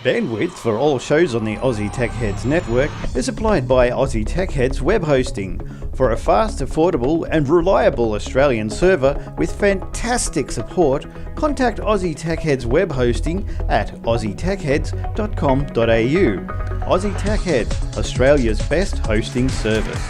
Bandwidth for all shows on the Aussie Tech Heads network is supplied by Aussie Tech Heads Web Hosting. For a fast, affordable and reliable Australian server with fantastic support, contact Aussie Tech Heads Web Hosting at aussietechheads.com.au. Aussie Tech Heads, Australia's best hosting service.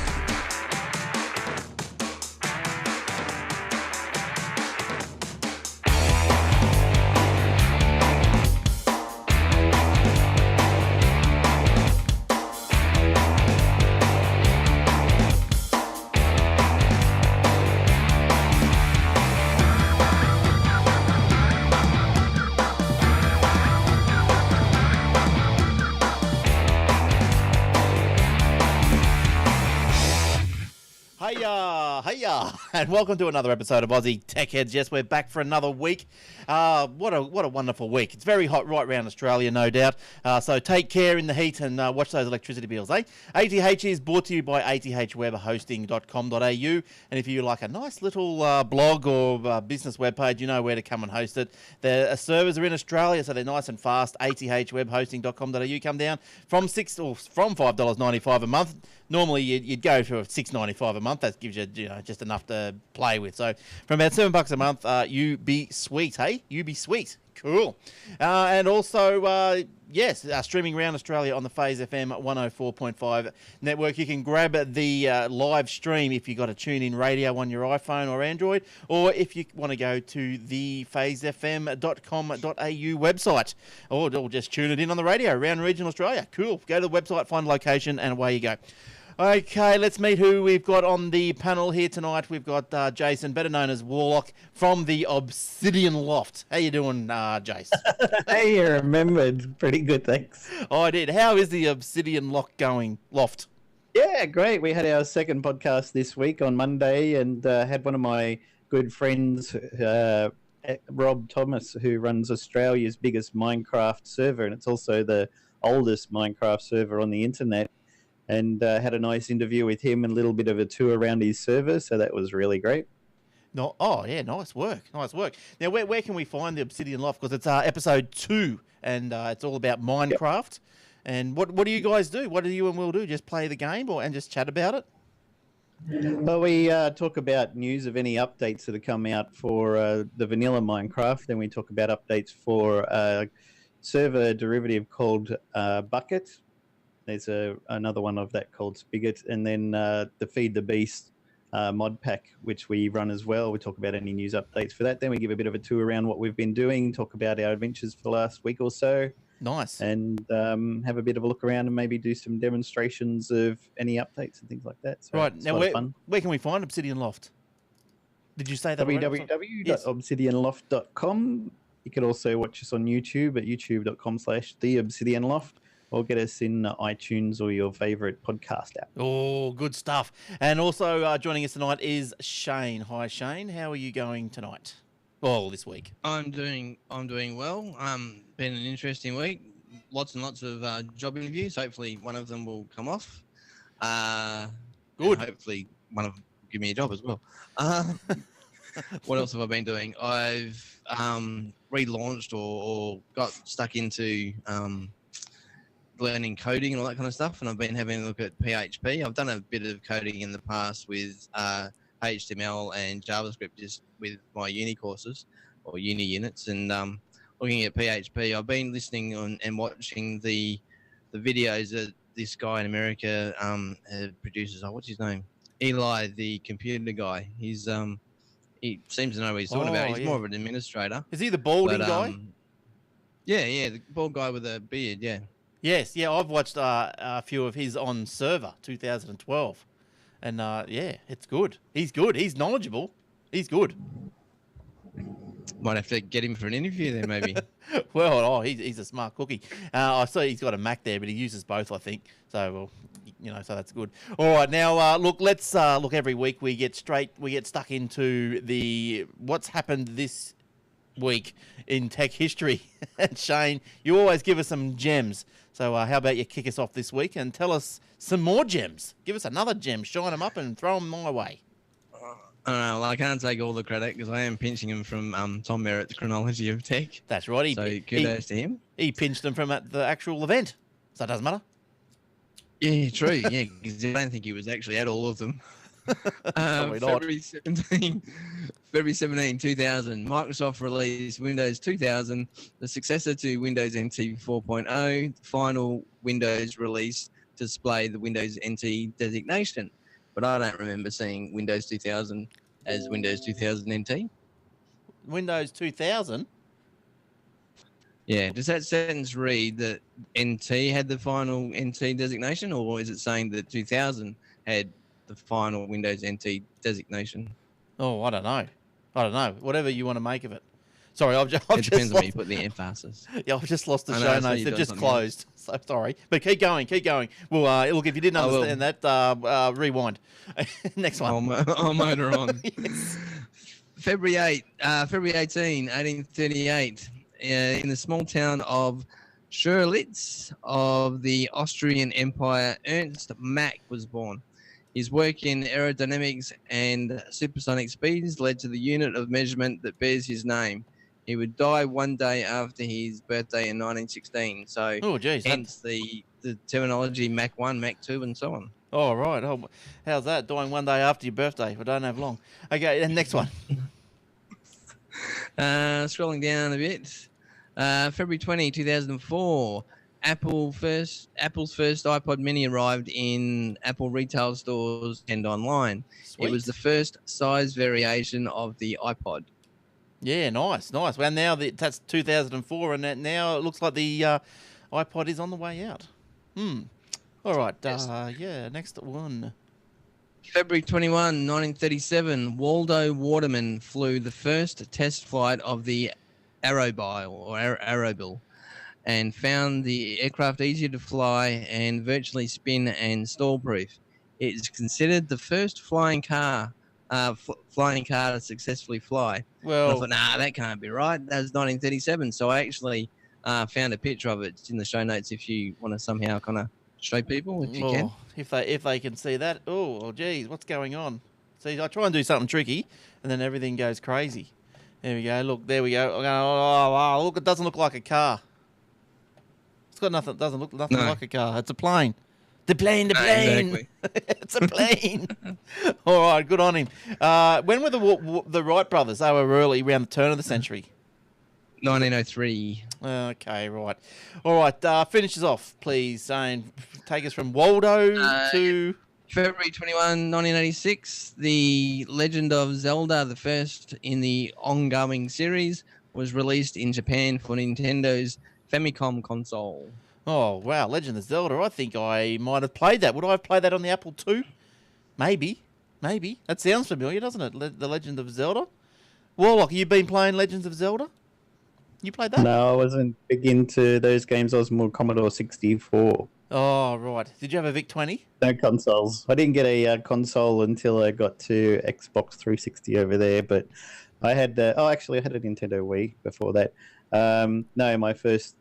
And welcome to another episode of Aussie Tech Heads. Yes, we're back for another week. What a wonderful week. It's very hot right around Australia, no doubt. So take care in the heat and watch those electricity bills, eh? ATH is brought to you by athwebhosting.com.au. And if you like a nice little blog or business webpage, you know where to come and host it. The servers are in Australia, so they're nice and fast. athwebhosting.com.au. Come down from $5.95 a month. Normally, you'd go for $6.95 a month. That gives you, just enough to play with. So, from about $7 a month, you be sweet, hey? You be sweet. Cool. And also, streaming around Australia on the Phase FM 104.5 network. You can grab the live stream if you've got a tune-in radio on your iPhone or Android, or if you want to go to the phasefm.com.au website, or just tune it in on the radio around regional Australia. Cool. Go to the website, find a location, and away you go. Okay, let's meet who we've got on the panel here tonight. We've got Jason, better known as Warlock, from the Obsidian Loft. How you doing, Jace? Hey, you remembered. Pretty good, thanks. Oh, I did. How is the Obsidian Loft? Yeah, great. We had our second podcast this week on Monday and had one of my good friends, Rob Thomas, who runs Australia's biggest Minecraft server, and it's also the oldest Minecraft server on the internet. And had a nice interview with him and a little bit of a tour around his server, so that was really great. No, oh yeah, nice work. Now, where can we find the Obsidian Loft? Because it's episode 2, and it's all about Minecraft. Yep. And what do you guys do? What do you and Will do? Just play the game, and just chat about it? Well, we talk about news of any updates that have come out for the vanilla Minecraft. Then we talk about updates for a server derivative called Bucket. There's another one of that called Spigot, and then the Feed the Beast mod pack, which we run as well. We talk about any news updates for that. Then we give a bit of a tour around what we've been doing, talk about our adventures for the last week or so. Nice. And have a bit of a look around and maybe do some demonstrations of any updates and things like that. So right. Now, where can we find Obsidian Loft? Did you say that? www.obsidianloft.com. You can also watch us on YouTube at youtube.com/theobsidianloft. Or get us in iTunes or your favourite podcast app. Oh, good stuff. And also joining us tonight is Shane. Hi, Shane. How are you going tonight? Well, this week. I'm doing well. Been an interesting week. Lots and lots of job interviews. Hopefully one of them will come off. Good. Hopefully one of them will give me a job as well. What else have I been doing? I've relaunched or got stuck into... learning coding and all that kind of stuff, and I've been having a look at PHP. I've done a bit of coding in the past with HTML and JavaScript just with my uni courses or uni units, and looking at PHP. I've been listening and watching the videos that this guy in America produces. What's his name? Eli, the computer guy. He seems to know what he's talking about. He's more of an administrator. Is he the balding guy? Yeah, the bald guy with a beard, yeah. Yes, I've watched a few of his on Server 2012, and it's good. He's good. He's knowledgeable. He's good. Might have to get him for an interview then, maybe. Well, he's a smart cookie. I see he's got a Mac there, but he uses both, I think. So, so that's good. All right, now look. Let's look. Every week we get stuck into the what's happened this week in tech history. And Shane, you always give us some gems. So how about you kick us off this week and tell us some more gems? Give us another gem, shine them up and throw them my way. I don't know. Well, I can't take all the credit because I am pinching him from Tom Merritt's Chronology of Tech. That's right. So kudos to him. He pinched them from at the actual event, so it doesn't matter. Yeah, true. Yeah, because I don't think he was actually at all of them. Probably not. February 17, 2000, Microsoft released Windows 2000, the successor to Windows NT 4.0, the final Windows release to display the Windows NT designation. But I don't remember seeing Windows 2000 as Windows 2000 NT. Windows 2000? Yeah, does that sentence read that NT had the final NT designation, or is it saying that 2000 had the final Windows NT designation? Oh, I don't know. Whatever you want to make of it. Sorry, I've just It depends on where lost, you put the emphasis. yeah, I've just lost the I know, show that's what notes. he They've does just on the closed. So sorry. But keep going. Well, look, if you didn't I will. understand that, rewind. Next one. I'll motor on. Yes. February 18, 1838, in the small town of Schurlitz of the Austrian Empire, Ernst Mach was born. His work in aerodynamics and supersonic speeds led to the unit of measurement that bears his name. He would die one day after his birthday in 1916. So, Oh, geez. hence the terminology Mach 1, Mach 2, and so on. Oh, right. Oh, how's that? Dying one day after your birthday. We don't have long. Okay, and next one. Scrolling down a bit. February 20, 2004, Apple's first iPod Mini arrived in Apple retail stores and online. Sweet. It was the first size variation of the iPod. Yeah, nice. Well, now that's 2004, and now it looks like the iPod is on the way out. All right. Yes. Yeah, next one. February 21, 1937, Waldo Waterman flew the first test flight of the Aerobil and found the aircraft easier to fly and virtually spin and stall-proof. It is considered the first flying car to successfully fly. Well, And I thought, nah, that can't be right. That was 1937. So I actually found a picture of it. It's in the show notes if you want to somehow kind of show people, if you can. If they can see that. Oh, geez, what's going on? See, I try and do something tricky, and then everything goes crazy. There we go. Look, there we go. Oh, wow, look, it doesn't look like a car. It's got nothing. Doesn't look nothing like a car. It's a plane. The plane. Exactly. It's a plane. All right, good on him. When were the Wright brothers? They were early, around the turn of the century. 1903. Okay, right. All right, finish us off, please. Zane, take us from Waldo to... February 21, 1986, The Legend of Zelda, the first in the ongoing series, was released in Japan for Nintendo's Famicom console. Oh, wow, Legend of Zelda. I think I might have played that. Would I have played that on the Apple II? Maybe. That sounds familiar, doesn't it? The Legend of Zelda? Warlock, you been playing Legends of Zelda? You played that? No, I wasn't big into those games. I was more Commodore 64. Oh, right. Did you have a VIC-20? No consoles. I didn't get a console until I got to Xbox 360 over there, but I had... actually, I had a Nintendo Wii before that. No, my first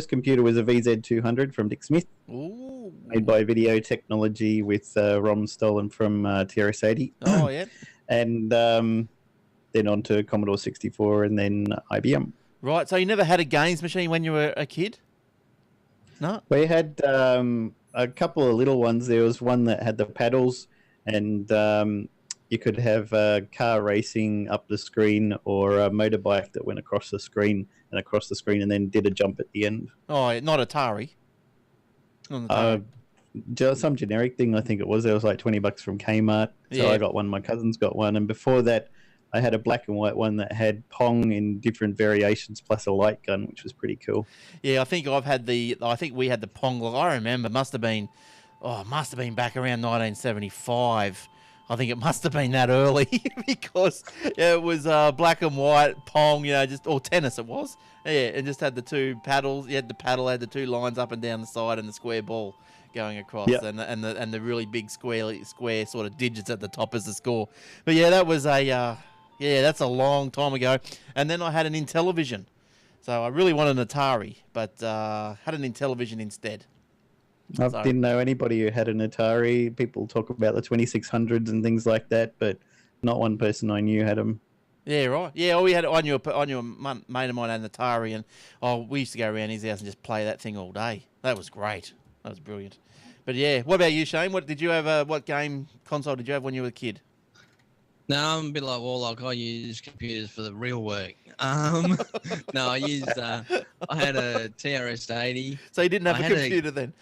computer was a VZ200 from Dick Smith, Ooh. made by Video Technology with ROM stolen from TRS-80. Oh, yeah. And then on to Commodore 64 and then IBM. Right, so you never had a games machine when you were a kid? No? We had a couple of little ones. There was one that had the paddles, and you could have car racing up the screen or a motorbike that went across the screen and then did a jump at the end. Oh, not Atari? Not Atari. Just some generic thing, I think it was. There was like $20 from Kmart. So Yeah. I got one, my cousin's got one. And before that, I had a black and white one that had Pong in different variations plus a light gun, which was pretty cool. Yeah, I think we had the Pong. I remember, must have been back around 1975. I think it must have been that early because it was black and white Pong, or tennis it was. Yeah, and just had the two paddles. You had the paddle, had the two lines up and down the side, and the square ball going across, Yep. and the really big square sort of digits at the top as the score. But yeah, that was that's a long time ago. And then I had an Intellivision. So I really wanted an Atari, but had an Intellivision instead. I So- didn't know anybody who had an Atari. People talk about the 2600s and things like that, but Not one person I knew had them. Yeah, right. Yeah, I knew a mate of mine had an Atari, and we used to go around his house and just play that thing all day. That was great. That was brilliant. But yeah, what about you, Shane? What did you have? What game console did you have when you were a kid? No, I'm a bit like Warlock. I use computers for the real work. No, I used. I had a TRS-80. So you didn't have I a had computer then?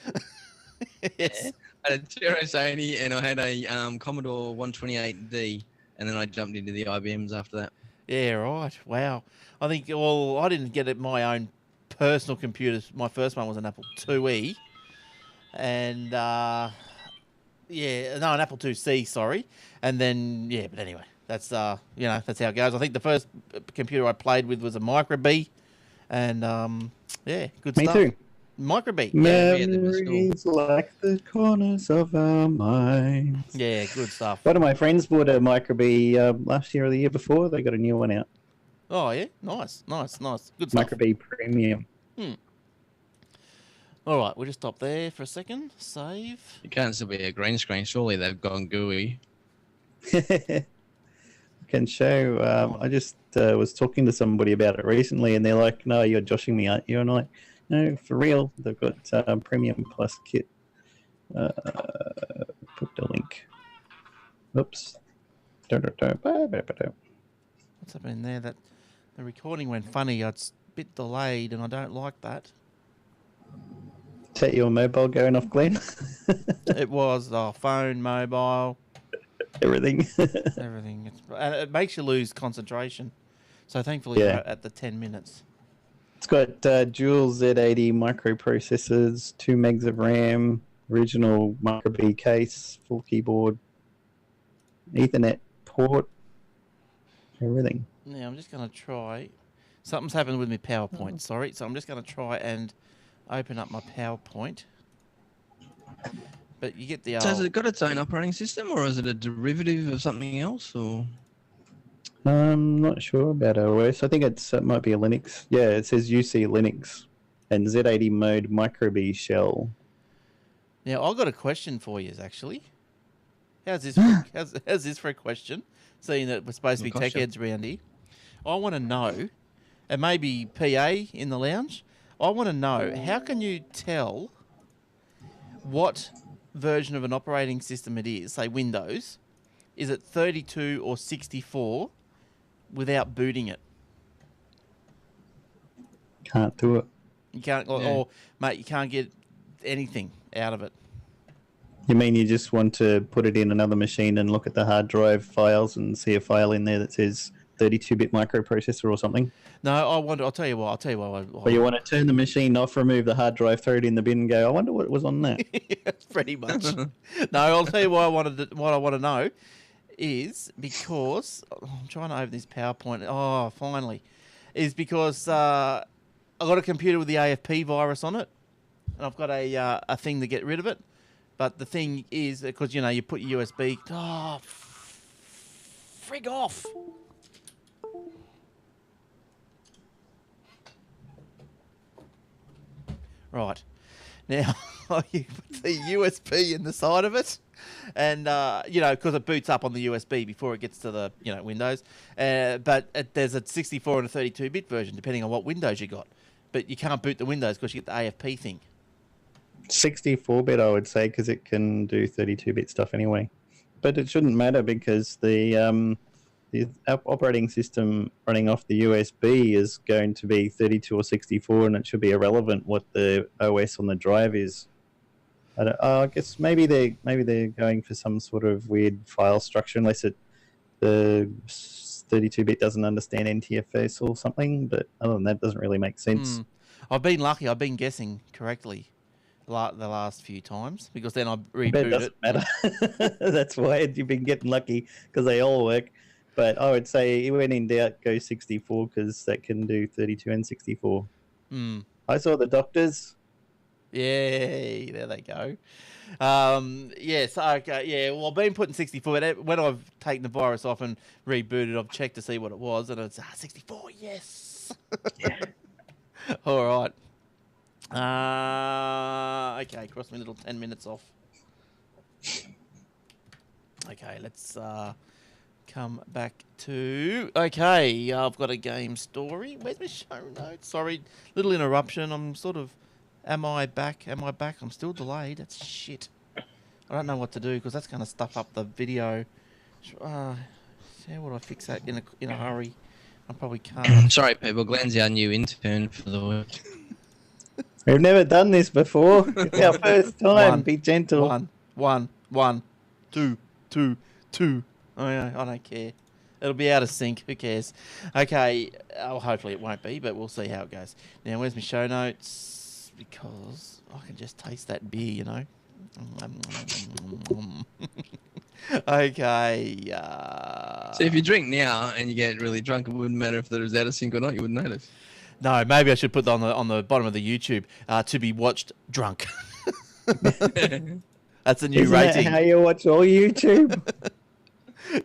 Yes. I had a TRS-80 and I had a Commodore 128D, and then I jumped into the IBMs after that. Yeah, right. Wow. I think. Well, I didn't get my own personal computers. My first one was an Apple IIe, and an Apple IIc. Sorry, and then but anyway, that's that's how it goes. I think the first computer I played with was a Micro B, and good Me stuff. too. Micro B. Memories like the corners of our minds. Yeah, good stuff. One of my friends bought a Micro B last year or the year before. They got a new one out. Oh yeah, nice. Good stuff. Micro B Premium. All right, we'll just stop there for a second. Save. It can't still be a green screen. Surely they've gone gooey. Can show. I just was talking to somebody about it recently, and they're like, "No, you're joshing me, aren't you?" And I'm like, "No, for real. They've got Premium Plus kit." Put the link. Oops. What's happening there? That the recording went funny. It's a bit delayed, and I don't like that. Is that your mobile going off, Glenn? It was phone, mobile, Everything. everything. And it makes you lose concentration. So thankfully, Yeah. we're at the 10 minutes. It's got dual Z80 microprocessors, 2 megs of RAM, original Micro B case, full keyboard, Ethernet port, everything. Now I'm just going to try. Something's happened with my PowerPoint. Sorry. So I'm just going to try and open up my PowerPoint. But you get the So has it got its own operating system, or is it a derivative of something else? Or I'm not sure about OS. I think it might be a Linux. Yeah, it says UC Linux and Z80 mode Micro B shell. Now I've got a question for you, actually. How's this? How's this for a question? Seeing that we're supposed to be tech heads around here, I want to know, and maybe PA in the lounge. I want to know, how can you tell what version of an operating system it is, say Windows? Is it 32 or 64 without booting it? Can't do it. You can't, or mate, you can't get anything out of it. You mean you just want to put it in another machine and look at the hard drive files and see a file in there that says 32-bit microprocessor or something? No, I'll tell you what. Or you want to turn the machine off, remove the hard drive, throw it in the bin, and go, I wonder what was on that. Yes, pretty much. No, I'll tell you what I want to know is because I'm trying to open this PowerPoint. Oh, finally, is because I've got a computer with the AFP virus on it, and I've got a thing to get rid of it. But the thing is, because you put your USB. Oh, frig off. Right. Now, you put the USB in the side of it, and, because it boots up on the USB before it gets to the, Windows. But there's a 64 and a 32-bit version, depending on what Windows you got. But you can't boot the Windows because you get the AFP thing. 64-bit, I would say, because it can do 32-bit stuff anyway. But it shouldn't matter because the operating system running off the USB is going to be 32 or 64, and it should be irrelevant what the OS on the drive is. I guess maybe they're going for some sort of weird file structure, unless the 32-bit doesn't understand NTFS or something. But other than that, it doesn't really make sense. I've been lucky. I've been guessing correctly the last few times, because then I rebooted It doesn't matter. That's why you've been getting lucky, because they all work. But I would say, when in doubt, go 64, because that can do 32 and 64. I saw the doctors. Yay, there they go. Yes, okay, yeah. Well, I've been putting 64. When I've taken the virus off and rebooted, I've checked to see what it was, and it's 64. Yes. Yeah. All right. Okay, cross my little 10 minutes off. Okay, let's come back to... Okay, I've got a game story. Where's my show notes? Sorry, little interruption. I'm sort of... Am I back? Am I back? I'm still delayed. That's shit. I don't know what to do because that's going to stuff up the video. How would I fix that in a hurry? I probably can't. Sorry, people. Glenn's our new intern for the week. We've never done this before. It's our first time. Be gentle. One, two. Oh, yeah, I don't care. It'll be out of sync. Who cares? Okay. Hopefully it won't be, but we'll see how it goes. Now, where's my show notes? Because I can just taste that beer, you know. Okay. So if you drink now and you get really drunk, it wouldn't matter if it was out of sync or not. You wouldn't notice. No, maybe I should put that on the bottom of the YouTube to be watched drunk. That's a new Isn't rating. That how you watch all YouTube?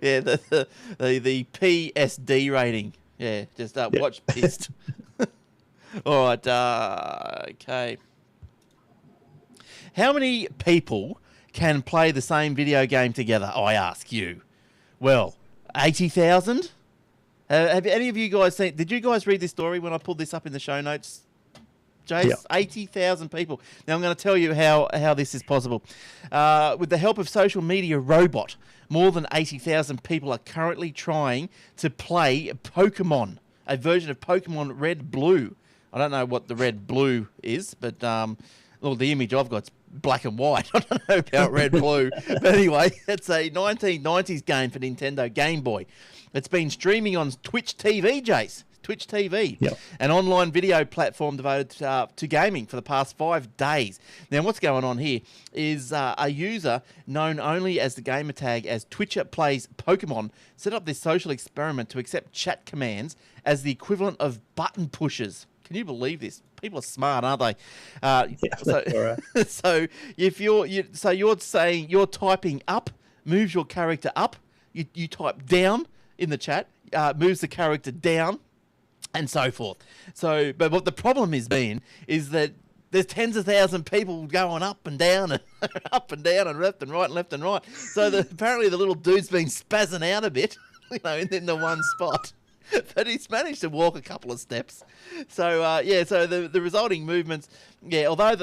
Yeah, the PSD rating. Yeah, just watch pissed. All right. Okay. How many people can play the same video game together? I ask you. Well, 80,000. Have any of you guys seen? Did you guys read this story when I pulled this up in the show notes? Jace, Yeah. 80,000 people. Now I'm going to tell you how this is possible. With the help of social media robot, more than 80,000 people are currently trying to play Pokemon, a version of Pokemon Red Blue. I don't know what the Red Blue is, but the image I've got's black and white. I don't know about Red Blue. But anyway, it's a 1990s game for Nintendo Game Boy. It's been streaming on Twitch TV, Jace. Twitch TV, Yep. an online video platform devoted to gaming for the past 5 days. Now, what's going on here is a user known only as the gamer tag as Twitcher Plays Pokemon set up this social experiment to accept chat commands as the equivalent of button pushes. Can you believe this? People are smart, aren't they? Yeah, So if you're saying you're typing up, moves your character up. You type down in the chat, moves the character down, and so forth. So, but what the problem is is that there's tens of thousands of people going up and down and up and down and left and right and left and right. So apparently the little dude's been spazzing out a bit, in the one spot. But he's managed to walk a couple of steps. So so the resulting movements, although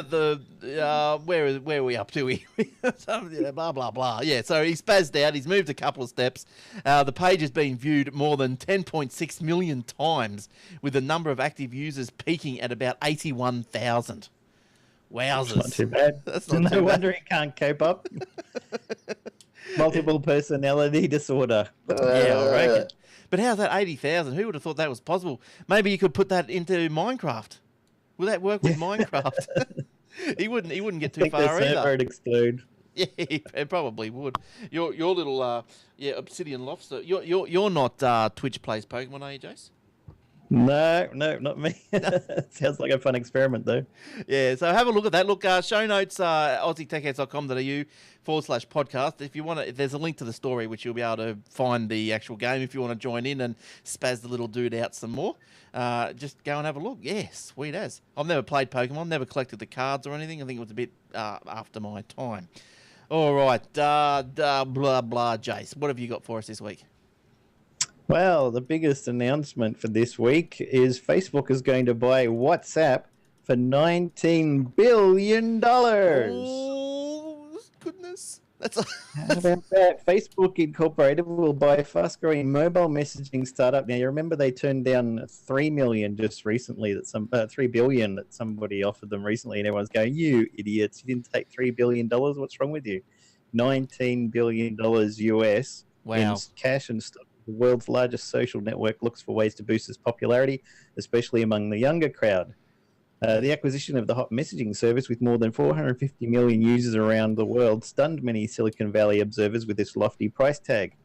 where are we up to? Blah blah blah. Yeah, so he spazzed out. He's moved a couple of steps. The page has been viewed more than 10.6 million times, with the number of active users peaking at about 81,000. Wowzers! Not too bad. That's not no too wonder he can't cope up. Multiple personality disorder. Yeah, I reckon. But how's that 80,000? Who would have thought that was possible? Maybe you could put that into Minecraft. Will that work with Minecraft? He wouldn't get too far the server either. would explode. Yeah, it probably would. Your little Obsidian Lobster. You're not Twitch Plays Pokemon, are you, Jace? No, not me. Sounds like a fun experiment, though. Yeah, so have a look at that. Look, show notes, aussietechheads.com.au/podcast. If you want to, there's a link to the story, which you'll be able to find the actual game if you want to join in and spaz the little dude out some more. Just go and have a look. Yeah, sweet as. I've never played Pokemon, never collected the cards or anything. I think it was a bit after my time. All right, blah, blah, Jace. What have you got for us this week? Well, the biggest announcement for this week is Facebook is going to buy WhatsApp for $19 billion. Oh, goodness. How about that? Facebook Incorporated will buy a fast-growing mobile messaging startup. Now, you remember they turned down $3 million just recently, $3 billion that somebody offered them recently, and everyone's going, "You idiots! You didn't take $3 billion. What's wrong with you?" $19 billion US in cash and stock. The world's largest social network looks for ways to boost its popularity, especially among the younger crowd. The acquisition of the hot messaging service with more than 450 million users around the world stunned many Silicon Valley observers with this lofty price tag.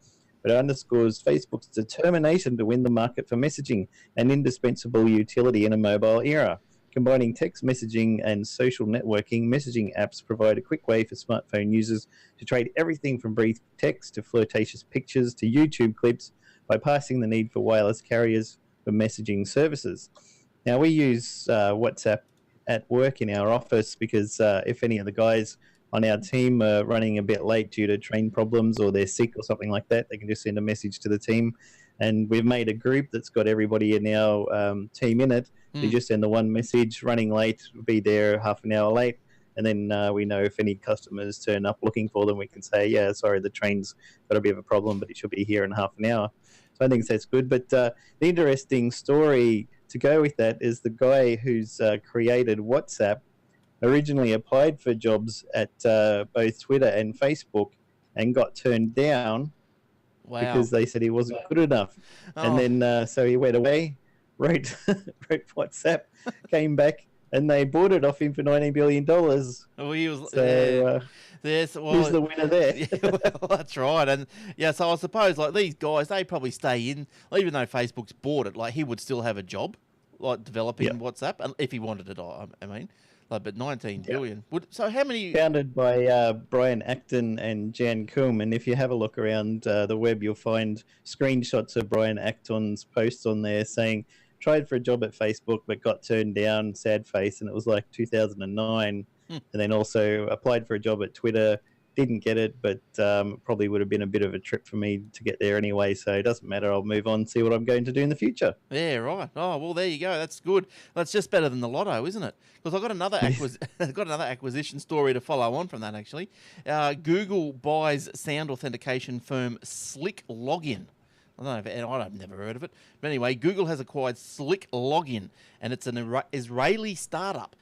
But it underscores Facebook's determination to win the market for messaging, an indispensable utility in a mobile era. Combining text messaging and social networking, messaging apps provide a quick way for smartphone users to trade everything from brief text to flirtatious pictures to YouTube clips, bypassing the need for wireless carriers for messaging services. Now, we use WhatsApp at work in our office because if any of the guys on our team are running a bit late due to train problems or they're sick or something like that, they can just send a message to the team. And we've made a group that's got everybody in our team in it. You just send the one message, running late, be there half an hour late. And then we know if any customers turn up looking for them, we can say, yeah, sorry, the train's got a bit of a problem, but it should be here in half an hour. So I think that's good. But the interesting story to go with that is the guy who's created WhatsApp originally applied for jobs at both Twitter and Facebook and got turned down because they said he wasn't good enough. And then so he went away, wrote WhatsApp, came back, and they bought it off him for $90 billion. Well, he was, so who's the winner there? Yeah, well, that's right. And yeah, so I suppose like these guys, they probably stay in, even though Facebook's bought it, like he would still have a job, like developing WhatsApp, and if he wanted it, I mean. Like, but 19 billion. So how many? Founded by Brian Acton and Jan Koum. And if you have a look around the web, you'll find screenshots of Brian Acton's posts on there saying, tried for a job at Facebook, but got turned down, sad face. And it was like 2009. And then also applied for a job at Twitter, didn't get it, but probably would have been a bit of a trip for me to get there anyway. So it doesn't matter. I'll move on, see what I'm going to do in the future. Yeah, right. Oh, well, there you go. That's good. That's just better than the lotto, isn't it? Because I've got another acquisition story to follow on from that, actually. Google buys sound authentication firm SlickLogin. I don't know if I've never heard of it. But anyway, Google has acquired SlickLogin, and it's an Israeli startup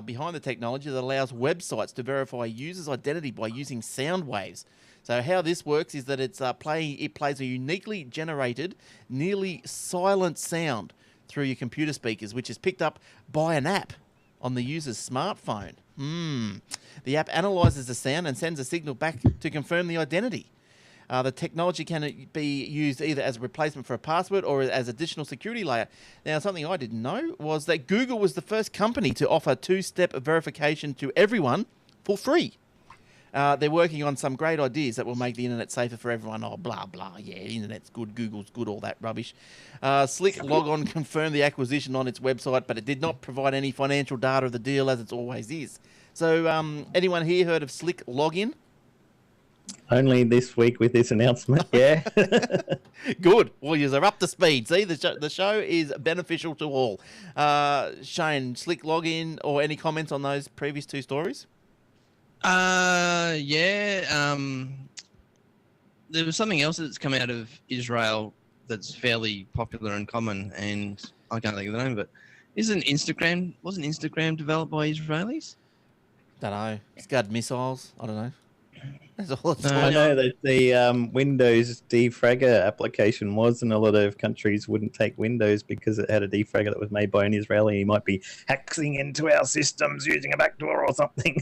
behind the technology that allows websites to verify a user's identity by using sound waves. So how this works is that it plays a uniquely generated, nearly silent sound through your computer speakers, which is picked up by an app on the user's smartphone. The app analyzes the sound and sends a signal back to confirm the identity. The technology can be used either as a replacement for a password or as additional security layer. Now, something I didn't know was that Google was the first company to offer two-step verification to everyone for free. They're working on some great ideas that will make the internet safer for everyone. Oh, blah, blah. Yeah, the internet's good, Google's good, all that rubbish. SlickLogin confirmed the acquisition on its website, but it did not provide any financial data of the deal, as it always is. So, anyone here heard of SlickLogin? Only this week with this announcement, yeah. Good. Well, you're up to speed. See, the show is beneficial to all. Shane, SlickLogin, or any comments on those previous two stories? Yeah. There was something else that's come out of Israel that's fairly popular and common, and I can't think of the name, but wasn't Instagram developed by Israelis? Don't know. Scud missiles. I don't know. That's all it's I know that the Windows defragger application was, and a lot of countries wouldn't take Windows because it had a defragger that was made by an Israeli. He might be hacking into our systems using a backdoor or something.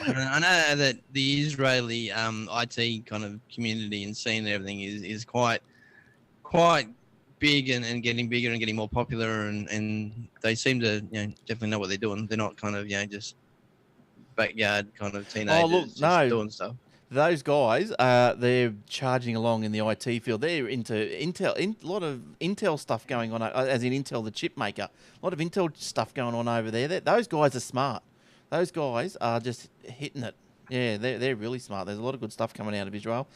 I know that the Israeli IT kind of community and scene and everything is quite big and getting bigger and getting more popular, and they seem to definitely know what they're doing. They're not kind of just backyard kind of teenagers doing stuff. Those guys, they're charging along in the IT field. They're into Intel, a lot of Intel stuff going on, as in Intel, the chip maker. A lot of Intel stuff going on over there. Those guys are smart. Those guys are just hitting it. Yeah, they're really smart. There's a lot of good stuff coming out of Israel.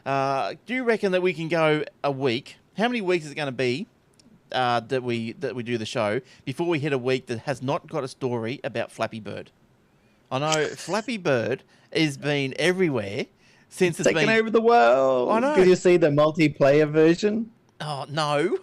Do you reckon that we can go a week? How many weeks is it going to be that we do the show before we hit a week that has not got a story about Flappy Bird? I know Flappy Bird has been everywhere since it's taken been over the world. I know. Did you see the multiplayer version? Oh no.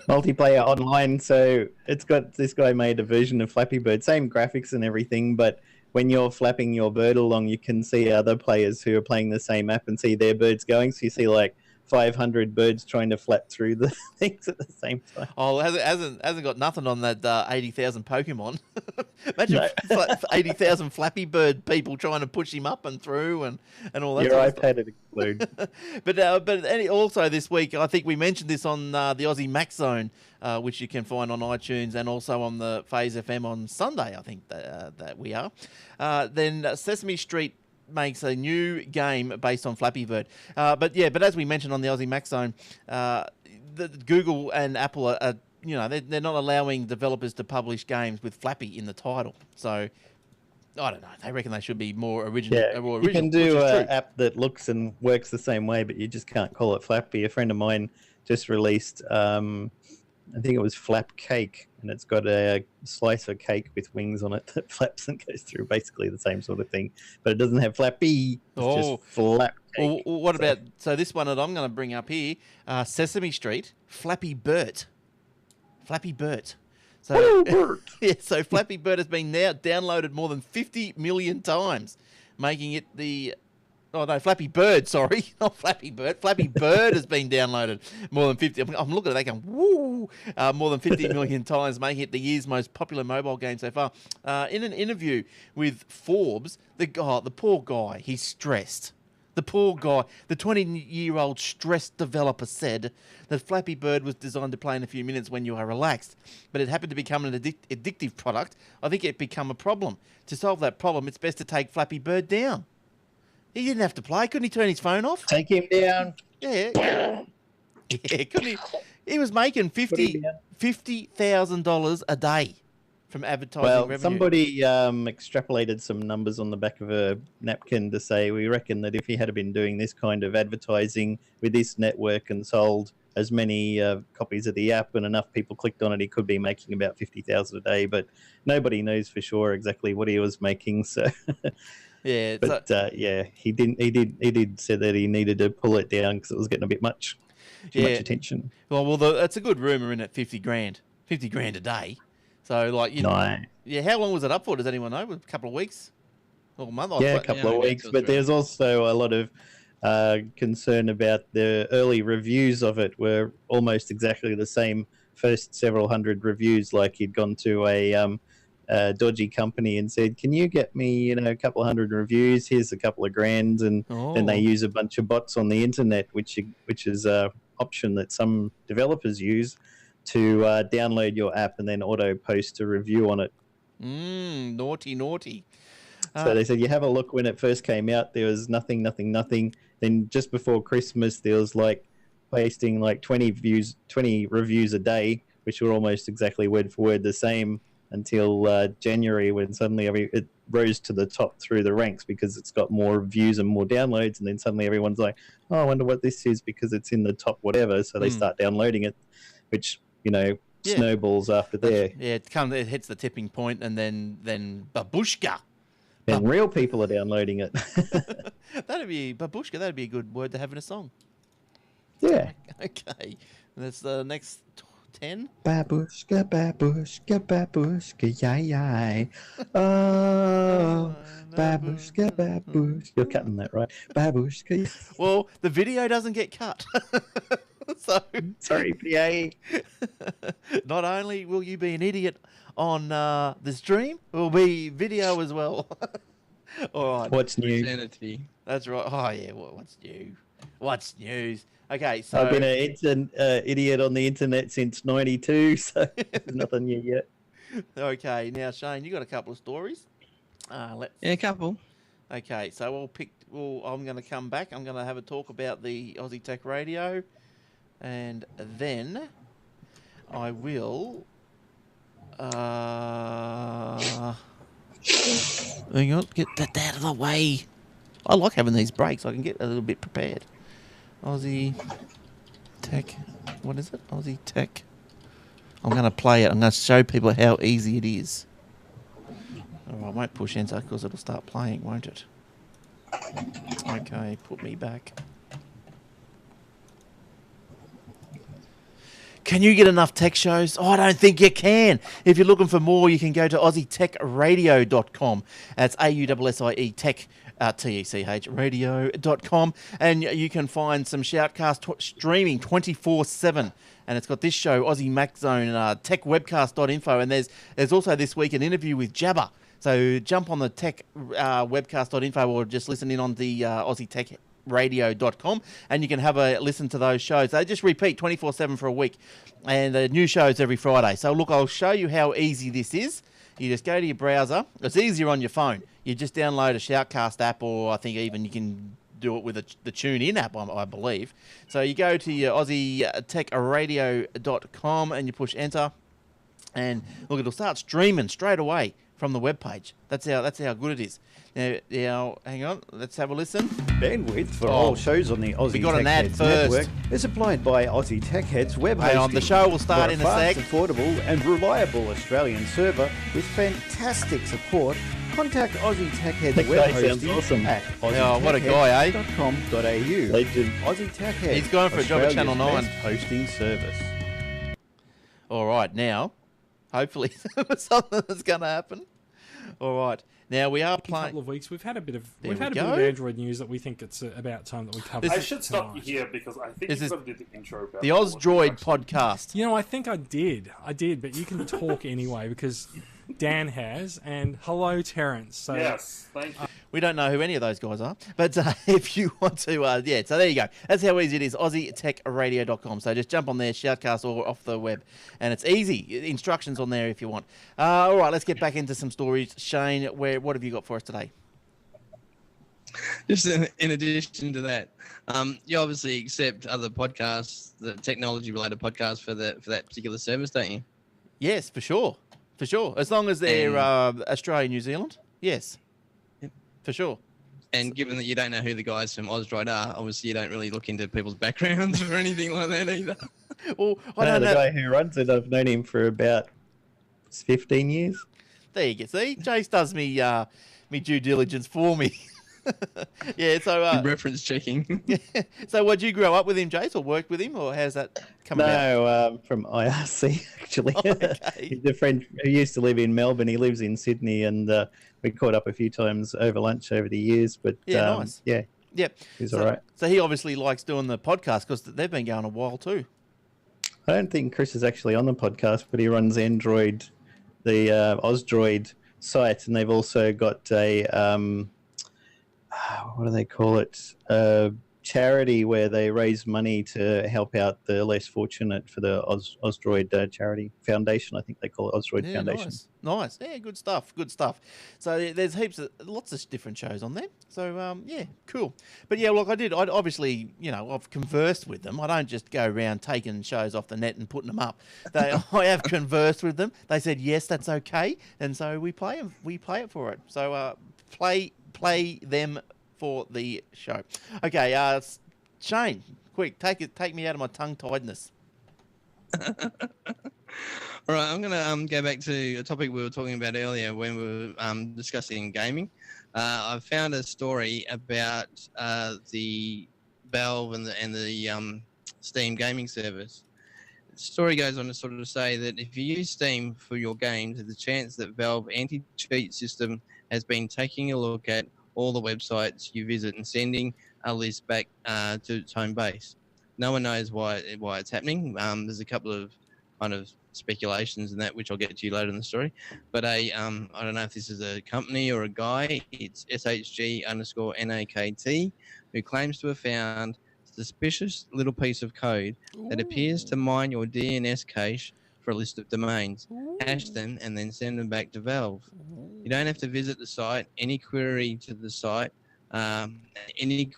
Multiplayer online. So it's got this guy made a version of Flappy Bird, same graphics and everything, but when you're flapping your bird along, you can see other players who are playing the same map and see their birds going. So you see like 500 birds trying to flap through the things at the same time. Oh, it hasn't got nothing on that 80,000 Pokemon. Imagine 80,000 Flappy Bird people trying to push him up and through and all that. Your iPad would include. But also this week, I think we mentioned this on the Aussie Max Zone, which you can find on iTunes and also on the Phase FM on Sunday. I think that we are. Then Sesame Street makes a new game based on Flappy Bird. But as we mentioned on the Aussie Max Zone, Google and Apple are they're not allowing developers to publish games with Flappy in the title. So I don't know. They reckon they should be more original. Yeah, More you original, can do which is an true. app that looks and works the same way, but you just can't call it Flappy. A friend of mine just released, I think it was Flap Cake, and it's got a slice of cake with wings on it that flaps and goes through. Basically the same sort of thing, but it doesn't have Flappy. It's just Oh, Flap well, Cake. what about this one that I'm going to bring up here? Sesame Street, Flappy Bird. Flappy Bird. So, yeah, so Flappy Bird has been now downloaded more than 50 million times, making it the... Oh, no, Flappy Bird, sorry. Not Flappy Bird. Flappy Bird has been downloaded more than 50... I'm looking at that going, woo! More than 50 million times, making it the year's most popular mobile game so far. In an interview with Forbes, the poor guy, he's stressed. The poor guy, the 20-year-old stressed developer said that Flappy Bird was designed to play in a few minutes when you are relaxed, but it happened to become an addictive product. I think it become a problem. To solve that problem, it's best to take Flappy Bird down. He didn't have to play. Couldn't he turn his phone off? Take him down. Yeah. Yeah, couldn't he? He was making $50,000 a day from advertising revenue. Somebody extrapolated some numbers on the back of a napkin to say, we reckon that if he had been doing this kind of advertising with this network and sold as many copies of the app and enough people clicked on it, he could be making about 50,000 a day. But nobody knows for sure exactly what he was making. So, yeah, but yeah, he did say that he needed to pull it down because it was getting a bit much. Too much attention. Well, that's a good rumor, isn't it? 50 grand a day. So, like, yeah. How long was it up for? Does anyone know? A couple of weeks, or a month? Yeah, a couple of weeks. But there's also a lot of concern about the early reviews of it were almost exactly the same. First several hundred reviews, like he'd gone to a dodgy company and said, "Can you get me, a couple of hundred reviews? Here's a couple of grand," and then they use a bunch of bots on the internet, which is a option that some developers use to download your app and then auto post a review on it. Naughty. So they said, you have a look when it first came out, there was nothing. Then just before Christmas, there was like pasting like 20 reviews a day, which were almost exactly word for word the same until January, when suddenly it rose to the top through the ranks because it's got more views and more downloads. And then suddenly everyone's like, oh, I wonder what this is because it's in the top whatever. So they start downloading it, which, snowballs after there. Yeah, it hits the tipping point, and then babushka. And real people are downloading it. That'd be babushka. That'd be a good word to have in a song. Yeah. Okay. That's the next 10. Babushka, yay. Oh, babushka. You're cutting that, right? Babushka. Well, the video doesn't get cut. So sorry, PA. Not only will you be an idiot on the stream, it will be video as well. All right. What's new? Insanity. That's right. Oh yeah. What's new? What's news? Okay, so I've been an idiot on the internet since '92, so there's nothing new yet. Okay, now Shane, you got a couple of stories. Yeah, a couple. Okay, so I'm going to come back. I'm going to have a talk about the Aussie Tech Radio. And then I will... hang on, get that out of the way. I like having these breaks. I can get a little bit prepared. Aussie Tech... What is it? Aussie Tech... I'm going to play it. I'm going to show people how easy it is. Oh, I won't push enter because it'll start playing, won't it? Okay, put me back. Can you get enough tech shows? Oh, I don't think you can. If you're looking for more, you can go to aussietechradio.com. That's AUSSIE Tech, TECH, radio.com. And you can find some Shoutcast streaming 24/7. And it's got this show, Aussie Mac Zone, techwebcast.info. And there's also this week an interview with Jabba. So jump on the tech webcast.info or just listen in on the Aussie Tech radio.com and you can have a listen to those shows. They just repeat 24/7 for a week and new shows every Friday. So look, I'll show you how easy this is. You just go to your browser. It's easier on your phone. You just download a Shoutcast app, or I think even you can do it with the TuneIn app, I believe. So you go to your aussietechradio.com and you push enter, and look, it'll start streaming straight away from the web page. That's how good it is. Now, hang on, let's have a listen. Bandwidth for all shows on the Aussie got Tech an ad Heads first. network is applied by Aussie Tech Heads web Hang hosting. on, the show will start For in a fast, sec. affordable and reliable Australian server with fantastic support. Contact Aussie Tech Heads That web guy sounds hosting awesome. at Oh, what a guy, eh? aussietechheads.com.au. Legend. Aussie Tech Heads. He's going for a job at Channel Australia's 9. best hosting service. All right, now, hopefully something is going to happen. All right, now we are A couple playing. of weeks, we've had a bit of There we've we had a bit go. of Android news that we think it's about time that we cover. This I is- should stop you tonight. here because I think This you've is got to do the intro. About The all Ozdroid of it. podcast. You know, I think I did, but you can talk anyway because Dan has. And hello, Terence. So Yes, thank you. We don't know who any of those guys are, but if you want to, yeah, so there you go. That's how easy it is, aussietechradio.com. So just jump on there, shoutcast, or off the web, and it's easy. Instructions on there if you want. All right, let's get back into some stories. Shane, what have you got for us today? Just in addition to that, you obviously accept other podcasts, the technology-related podcasts for that particular service, don't you? Yes, for sure. For sure. As long as they're Australia, New Zealand, yes. Yep. For sure. And given that you don't know who the guys from Ozdroid are, obviously you don't really look into people's backgrounds or anything like that either. Well, I No, don't the know. guy who runs it, I've known him for about 15 years. There you go. See, Jace does me me due diligence for me. Yeah, so Reference checking. so what, did you grow up with him, Jace, or worked with him, or how's that come about? No, from IRC, actually. Okay. He's a friend who used to live in Melbourne. He lives in Sydney, and we caught up a few times over lunch over the years. But Yeah, nice. yeah, Yep. he's so, all right. So he obviously likes doing the podcast because they've been going a while too. I don't think Chris is actually on the podcast, but he runs Android, the Ozdroid site, and they've also got a what do they call it? Charity where they raise money to help out the less fortunate for the Ozdroid charity foundation. I think they call it Ozdroid Yeah, Foundation. nice. Yeah, good stuff. Good stuff. So there's lots of different shows on there. So yeah, cool. But yeah, look, I'd obviously, I've conversed with them. I don't just go around taking shows off the net and putting them up. I have conversed with them. They said yes, that's okay, and so we play them. We play it for it. So play them for the show. Okay, Shane, quick, take me out of my tongue-tiedness. All right, I'm going to go back to a topic we were talking about earlier when we were discussing gaming. I found a story about the Valve and the Steam gaming service. The story goes on to sort of say that if you use Steam for your games, there's a chance that Valve anti-cheat system has been taking a look at all the websites you visit and sending a list back to its home base. No one knows why it's happening. There's a couple of kind of speculations and that, which I'll get to you later in the story. But I don't know if this is a company or a guy. It's SHG_NAKT, who claims to have found a suspicious little piece of code that appears to mine your DNS cache for a list of domains, hash them, and then send them back to Valve. You don't have to visit the site. Any query to the site, image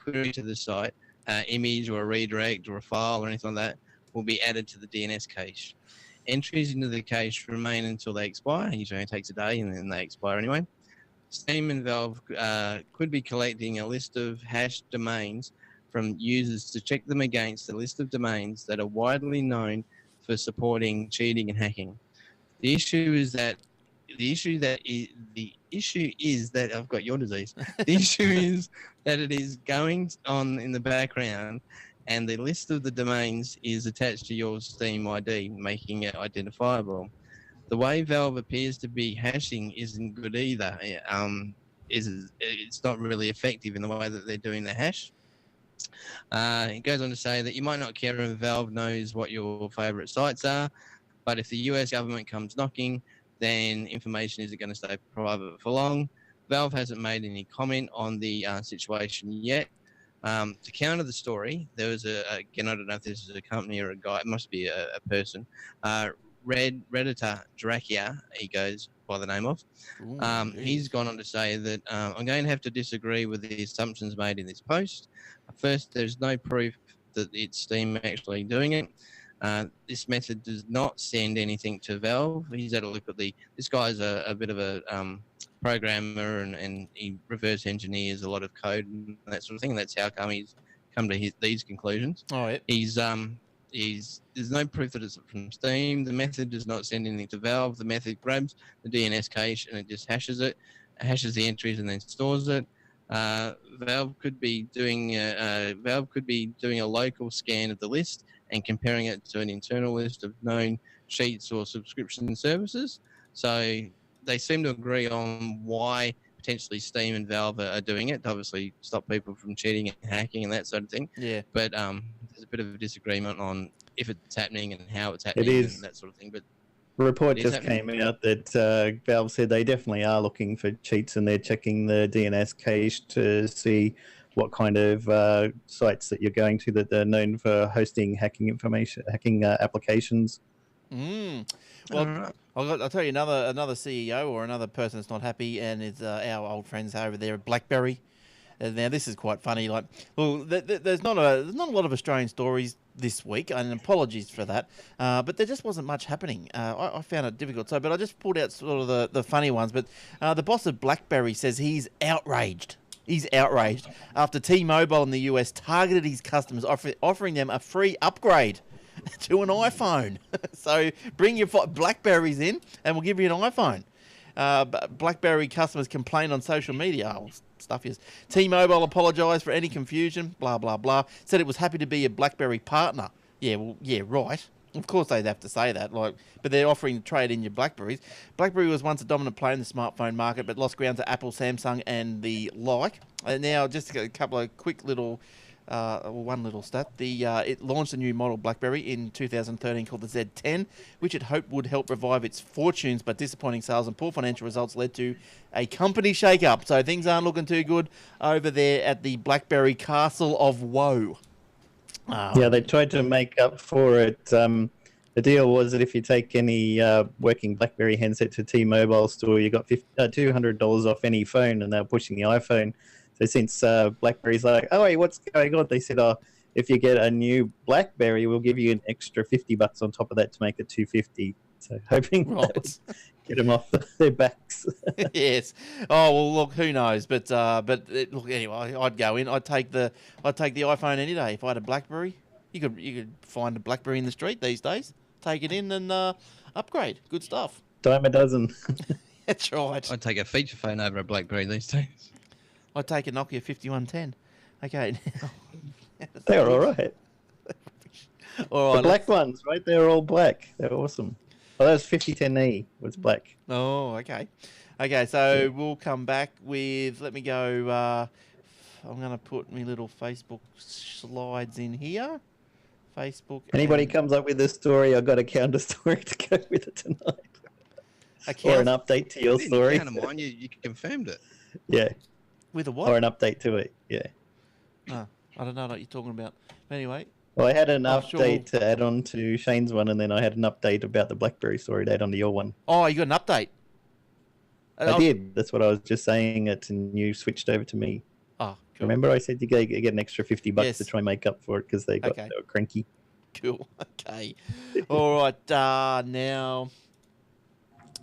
or a redirect or a file or anything like that, will be added to the DNS cache. Entries into the cache remain until they expire. Usually only takes a day, and then they expire anyway. Steam and Valve could be collecting a list of hashed domains from users to check them against a list of domains that are widely known for supporting cheating and hacking. The issue is that I've got your disease. The issue is that it is going on in the background, and the list of the domains is attached to your Steam ID, making it identifiable. The way Valve appears to be hashing isn't good either. It's not really effective in the way that they're doing the hash. It goes on to say that you might not care if Valve knows what your favorite sites are, but if the US government comes knocking, then information isn't going to stay private for long. Valve hasn't made any comment on the situation yet. To counter the story, there was again, I don't know if this is a company or a guy, it must be a person, Redditor Drakia, he goes by the name of. He's gone on to say that I'm going to have to disagree with the assumptions made in this post. First, there's no proof that it's Steam actually doing it. This method does not send anything to Valve. He's had a look at this guy's a bit of a programmer and he reverse engineers a lot of code and that sort of thing. And that's how come he's come to these conclusions. Oh, yeah. There's no proof that it's from Steam. The method does not send anything to Valve. The method grabs the DNS cache and it just hashes the entries and then stores it. Valve could be doing a local scan of the list and comparing it to an internal list of known sheets or subscription services. So they seem to agree on why potentially Steam and Valve are doing it to obviously stop people from cheating and hacking and that sort of thing. Yeah. But there's a bit of a disagreement on if it's happening and how it's happening and that sort of thing. But a report just came out that Valve said they definitely are looking for cheats and they're checking the DNS cache to see what kind of sites that you're going to that they're known for hosting hacking applications. Well, I'll tell you another CEO or another person that's not happy, and it's our old friends over there at Blackberry. Now this is quite funny. Like, well, there's not a lot of Australian stories this week, and apologies for that. But there just wasn't much happening. I found it difficult. But I just pulled out sort of the funny ones. But the boss of Blackberry says he's outraged. He's outraged after T-Mobile in the US targeted his customers, offering them a free upgrade to an iPhone. So bring your Blackberries in and we'll give you an iPhone. Blackberry customers complained on social media. Oh, stuff is. T-Mobile apologised for any confusion, blah, blah, blah. Said it was happy to be a Blackberry partner. Yeah, well, yeah, right. Of course they'd have to say that, but they're offering to trade in your Blackberries. Blackberry was once a dominant player in the smartphone market, but lost ground to Apple, Samsung, and the like. And now, just a couple of quick little, one little stat. It launched a new model Blackberry in 2013 called the Z10, which it hoped would help revive its fortunes, but disappointing sales and poor financial results led to a company shake-up. So things aren't looking too good over there at the Blackberry Castle of Woe. Yeah, they tried to make up for it. The deal was that if you take any working BlackBerry handset to T-Mobile store, you got $200 off any phone, and they're pushing the iPhone. So since BlackBerry's like, oh, hey, what's going on? They said, oh, if you get a new BlackBerry, we'll give you an extra $50 on top of that to make it $250. So hoping that would get them off their backs. Yes. Oh well, look, who knows? But look, anyway, I'd go in. I'd take the iPhone any day if I had a BlackBerry. You could find a BlackBerry in the street these days. Take it in and upgrade. Good stuff. Dime a dozen. That's right. I'd take a feature phone over a BlackBerry these days. I'd take a Nokia 5110. Okay. They're all right. All right. The black ones, right? They're all black. They're awesome. Oh, that was 5010E. Was black. Oh, okay. Okay, so we'll come back with. Let me go. I'm going to put my little Facebook slides in here. Facebook. Anybody comes up with this story, I've got a counter story to go with it tonight. Or an update to your story. Mine, you confirmed it. Yeah. With a what? Or an update to it. Yeah. No, I don't know what you're talking about. But anyway. Well, I had an update to add on to Shane's one, and then I had an update about the BlackBerry story to add on to your one. Oh, you got an update? I did. That's what I was just saying. And you switched over to me. Oh, cool. Remember I said you get an extra $50 to try and make up for it because they were cranky. Cool. Okay. All right. Now,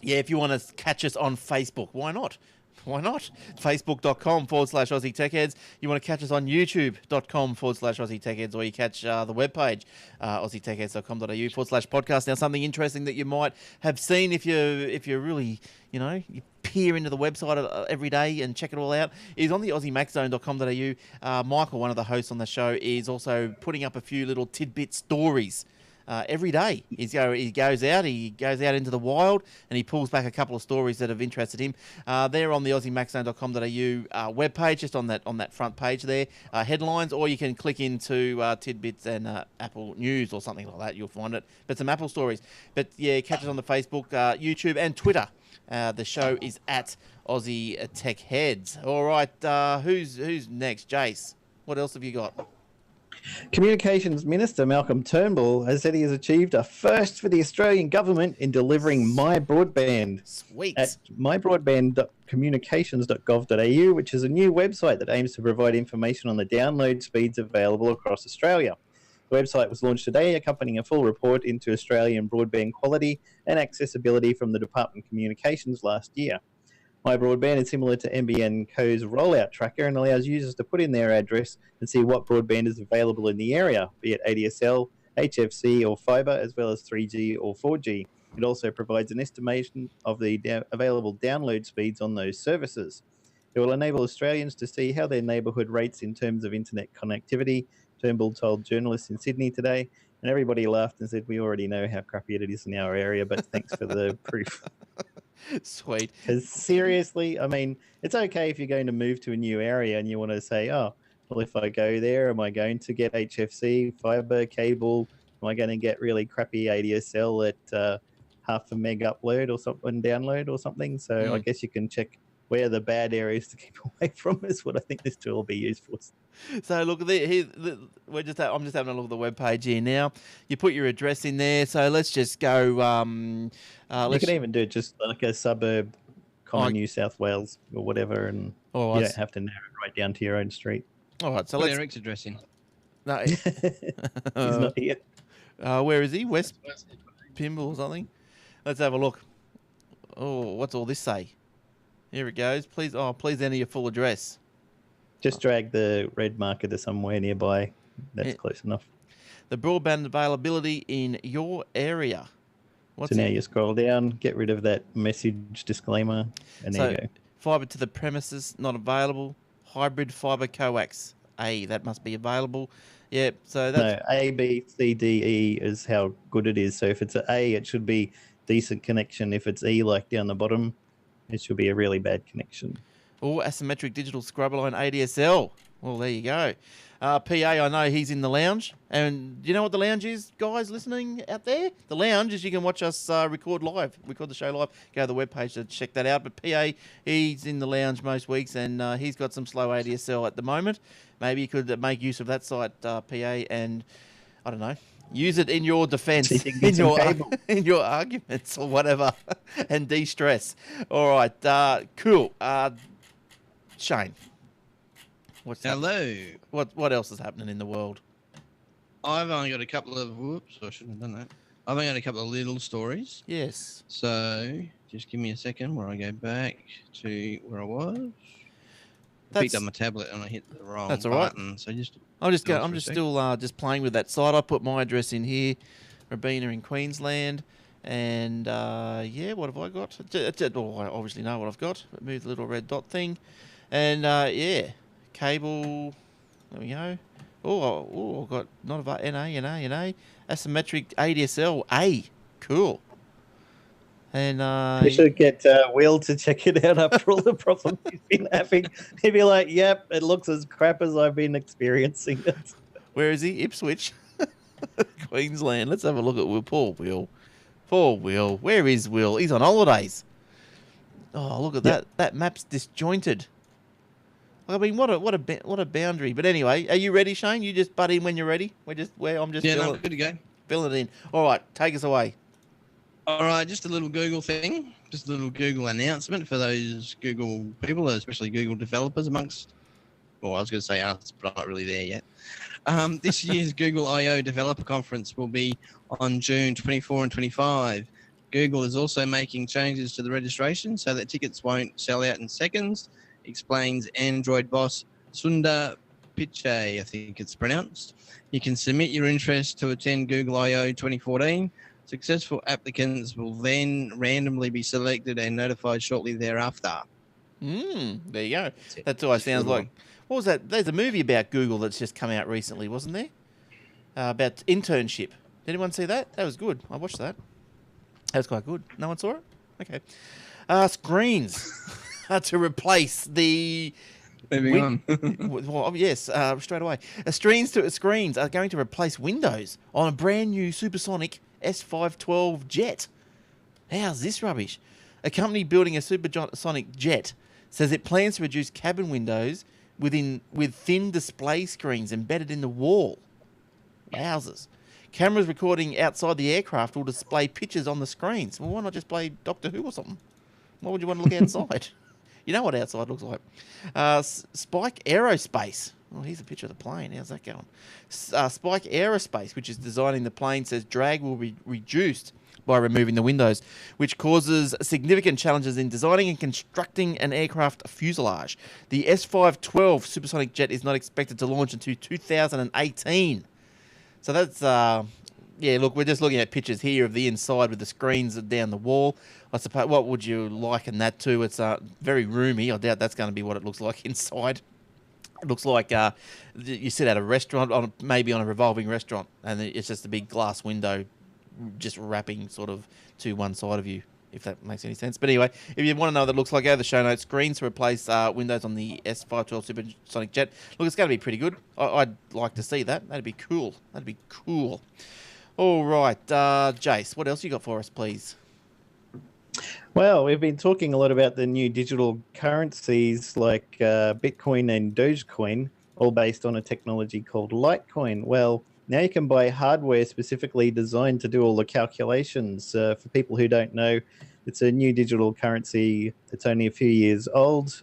yeah, if you want to catch us on Facebook, why not? Why not? Facebook.com/Aussie Tech Heads. You want to catch us on YouTube.com/Aussie Tech Heads, or you catch the webpage, AussieTechHeads.com.au/podcast. Now, something interesting that you might have seen if you're really, you peer into the website every day and check it all out, is on the AussieMacZone.com.au. Michael, one of the hosts on the show, is also putting up a few little tidbit stories. Every day he goes out into the wild and he pulls back a couple of stories that have interested him. They're on the AussieMacZone.com.au webpage, just on that front page there, headlines, or you can click into tidbits and Apple News or something like that. You'll find it. But some Apple stories. But yeah, catch us on the Facebook, YouTube, and Twitter. The show is at Aussie Tech Heads. All right, who's next? Jace, what else have you got? Communications Minister Malcolm Turnbull has said he has achieved a first for the Australian government in delivering My Broadband. Sweet. At mybroadband.communications.gov.au, which is a new website that aims to provide information on the download speeds available across Australia. The website was launched today, accompanying a full report into Australian broadband quality and accessibility from the Department of Communications last year. My Broadband is similar to NBN Co's rollout tracker and allows users to put in their address and see what broadband is available in the area, be it ADSL, HFC or fibre, as well as 3G or 4G. It also provides an estimation of the available download speeds on those services. It will enable Australians to see how their neighbourhood rates in terms of internet connectivity, Turnbull told journalists in Sydney today, and everybody laughed and said, we already know how crappy it is in our area, but thanks for the proof. Sweet. Because seriously, I mean, it's okay if you're going to move to a new area and you want to say, oh, well, if I go there, am I going to get HFC, fibre, cable? Am I going to get really crappy ADSL at half a meg upload or something, download or something? So I guess you can check where the bad areas to keep away from is what I think this tool will be used for. So look, I'm just having a look at the web page here now. You put your address in there. So let's just go. You can even do just like a suburb, common New South Wales or whatever, and you don't have to narrow it right down to your own street. All right, so Put let's. Eric's address in. No, He's not here. where is he? West Pimble or something? Let's have a look. Oh, what's all this say? Here it goes. Please enter your full address. Just drag the red marker to somewhere nearby. That's close enough. The broadband availability in your area. So now you scroll down, get rid of that message disclaimer, and there you go. Fibre to the premises, not available. Hybrid fibre coax. A, that must be available. Yeah, so that's... No, A, B, C, D, E is how good it is. So if it's an A, it should be decent connection. If it's E, like down the bottom, it should be a really bad connection. Oh, asymmetric digital scrubber line ADSL. Well, there you go. PA, I know he's in the lounge. And do you know what the lounge is, guys listening out there? The lounge is you can watch us record the show live. Go to the webpage to check that out. But PA, he's in the lounge most weeks, and he's got some slow ADSL at the moment. Maybe you could make use of that site, PA, and, I don't know, use it in your defence, in your arguments or whatever, and de-stress. All right, cool. Shane, what's Hello. What else is happening in the world? I've only got a couple of... Whoops, I shouldn't have done that. I've only got a couple of little stories. Yes. So, just give me a second where I go back to where I was. I picked up my tablet and I hit the wrong button. So I'm just still playing with that site. I put my address in here, Robina in Queensland, and what have I got? I obviously know what I've got. Move the little red dot thing, and cable. There we go. Oh, I've got not about NA, asymmetric ADSL A. Cool. And we should get Will to check it out after all the problems he's been having. He'd be like, "Yep, it looks as crap as I've been experiencing it." Where is he? Ipswich, Queensland. Let's have a look at Will. Poor Will. Where is Will? He's on holidays. Oh, look at that. That map's disjointed. I mean, what a boundary. But anyway, are you ready, Shane? You just butt in when you're ready. I'm just I'm good to go. Fill it in. All right, take us away. All right, just a little Google thing, just a little Google announcement for those Google people, especially Google developers amongst, well, I was going to say us, but I'm not really there yet. This year's Google I/O Developer Conference will be on June 24 and 25. Google is also making changes to the registration so that tickets won't sell out in seconds, explains Android boss Sundar Pichai, I think it's pronounced. You can submit your interest to attend Google I/O 2014. Successful applicants will then randomly be selected and notified shortly thereafter. There you go. That's all it sounds like. What was that? There's a movie about Google that's just come out recently, wasn't there? About internship. Did anyone see that? That was good. I watched that. That was quite good. No one saw it? Okay. Screens to replace the... Moving on. Well, yes, straight away. Screens are going to replace Windows on a brand new supersonic S512 jet. How's this rubbish? A company building a supersonic jet says it plans to reduce cabin windows with thin display screens embedded in the wall. Wowzers. Cameras recording outside the aircraft will display pictures on the screens. Well, why not just play Doctor Who or something? Why would you want to look outside? You know what outside looks like. Spike Aerospace. Oh, here's a picture of the plane. How's that going? Spike Aerospace, which is designing the plane, says drag will be reduced by removing the windows, which causes significant challenges in designing and constructing an aircraft fuselage. The S512 supersonic jet is not expected to launch until 2018. So that's, yeah, look, we're just looking at pictures here of the inside with the screens down the wall. I suppose, what would you liken that to? It's very roomy. I doubt that's going to be what it looks like inside. It looks like you sit at a restaurant, maybe on a revolving restaurant, and it's just a big glass window just wrapping sort of to one side of you, if that makes any sense. But anyway, if you want to know what it looks like, go to the show notes. Screens to replace windows on the S512 Supersonic Jet. Look, it's going to be pretty good. I'd like to see that. That'd be cool. That'd be cool. All right, Jace, what else you got for us, please? Well, we've been talking a lot about the new digital currencies like Bitcoin and Dogecoin, all based on a technology called Litecoin. Well, now you can buy hardware specifically designed to do all the calculations. For people who don't know, it's a new digital currency. It's only a few years old.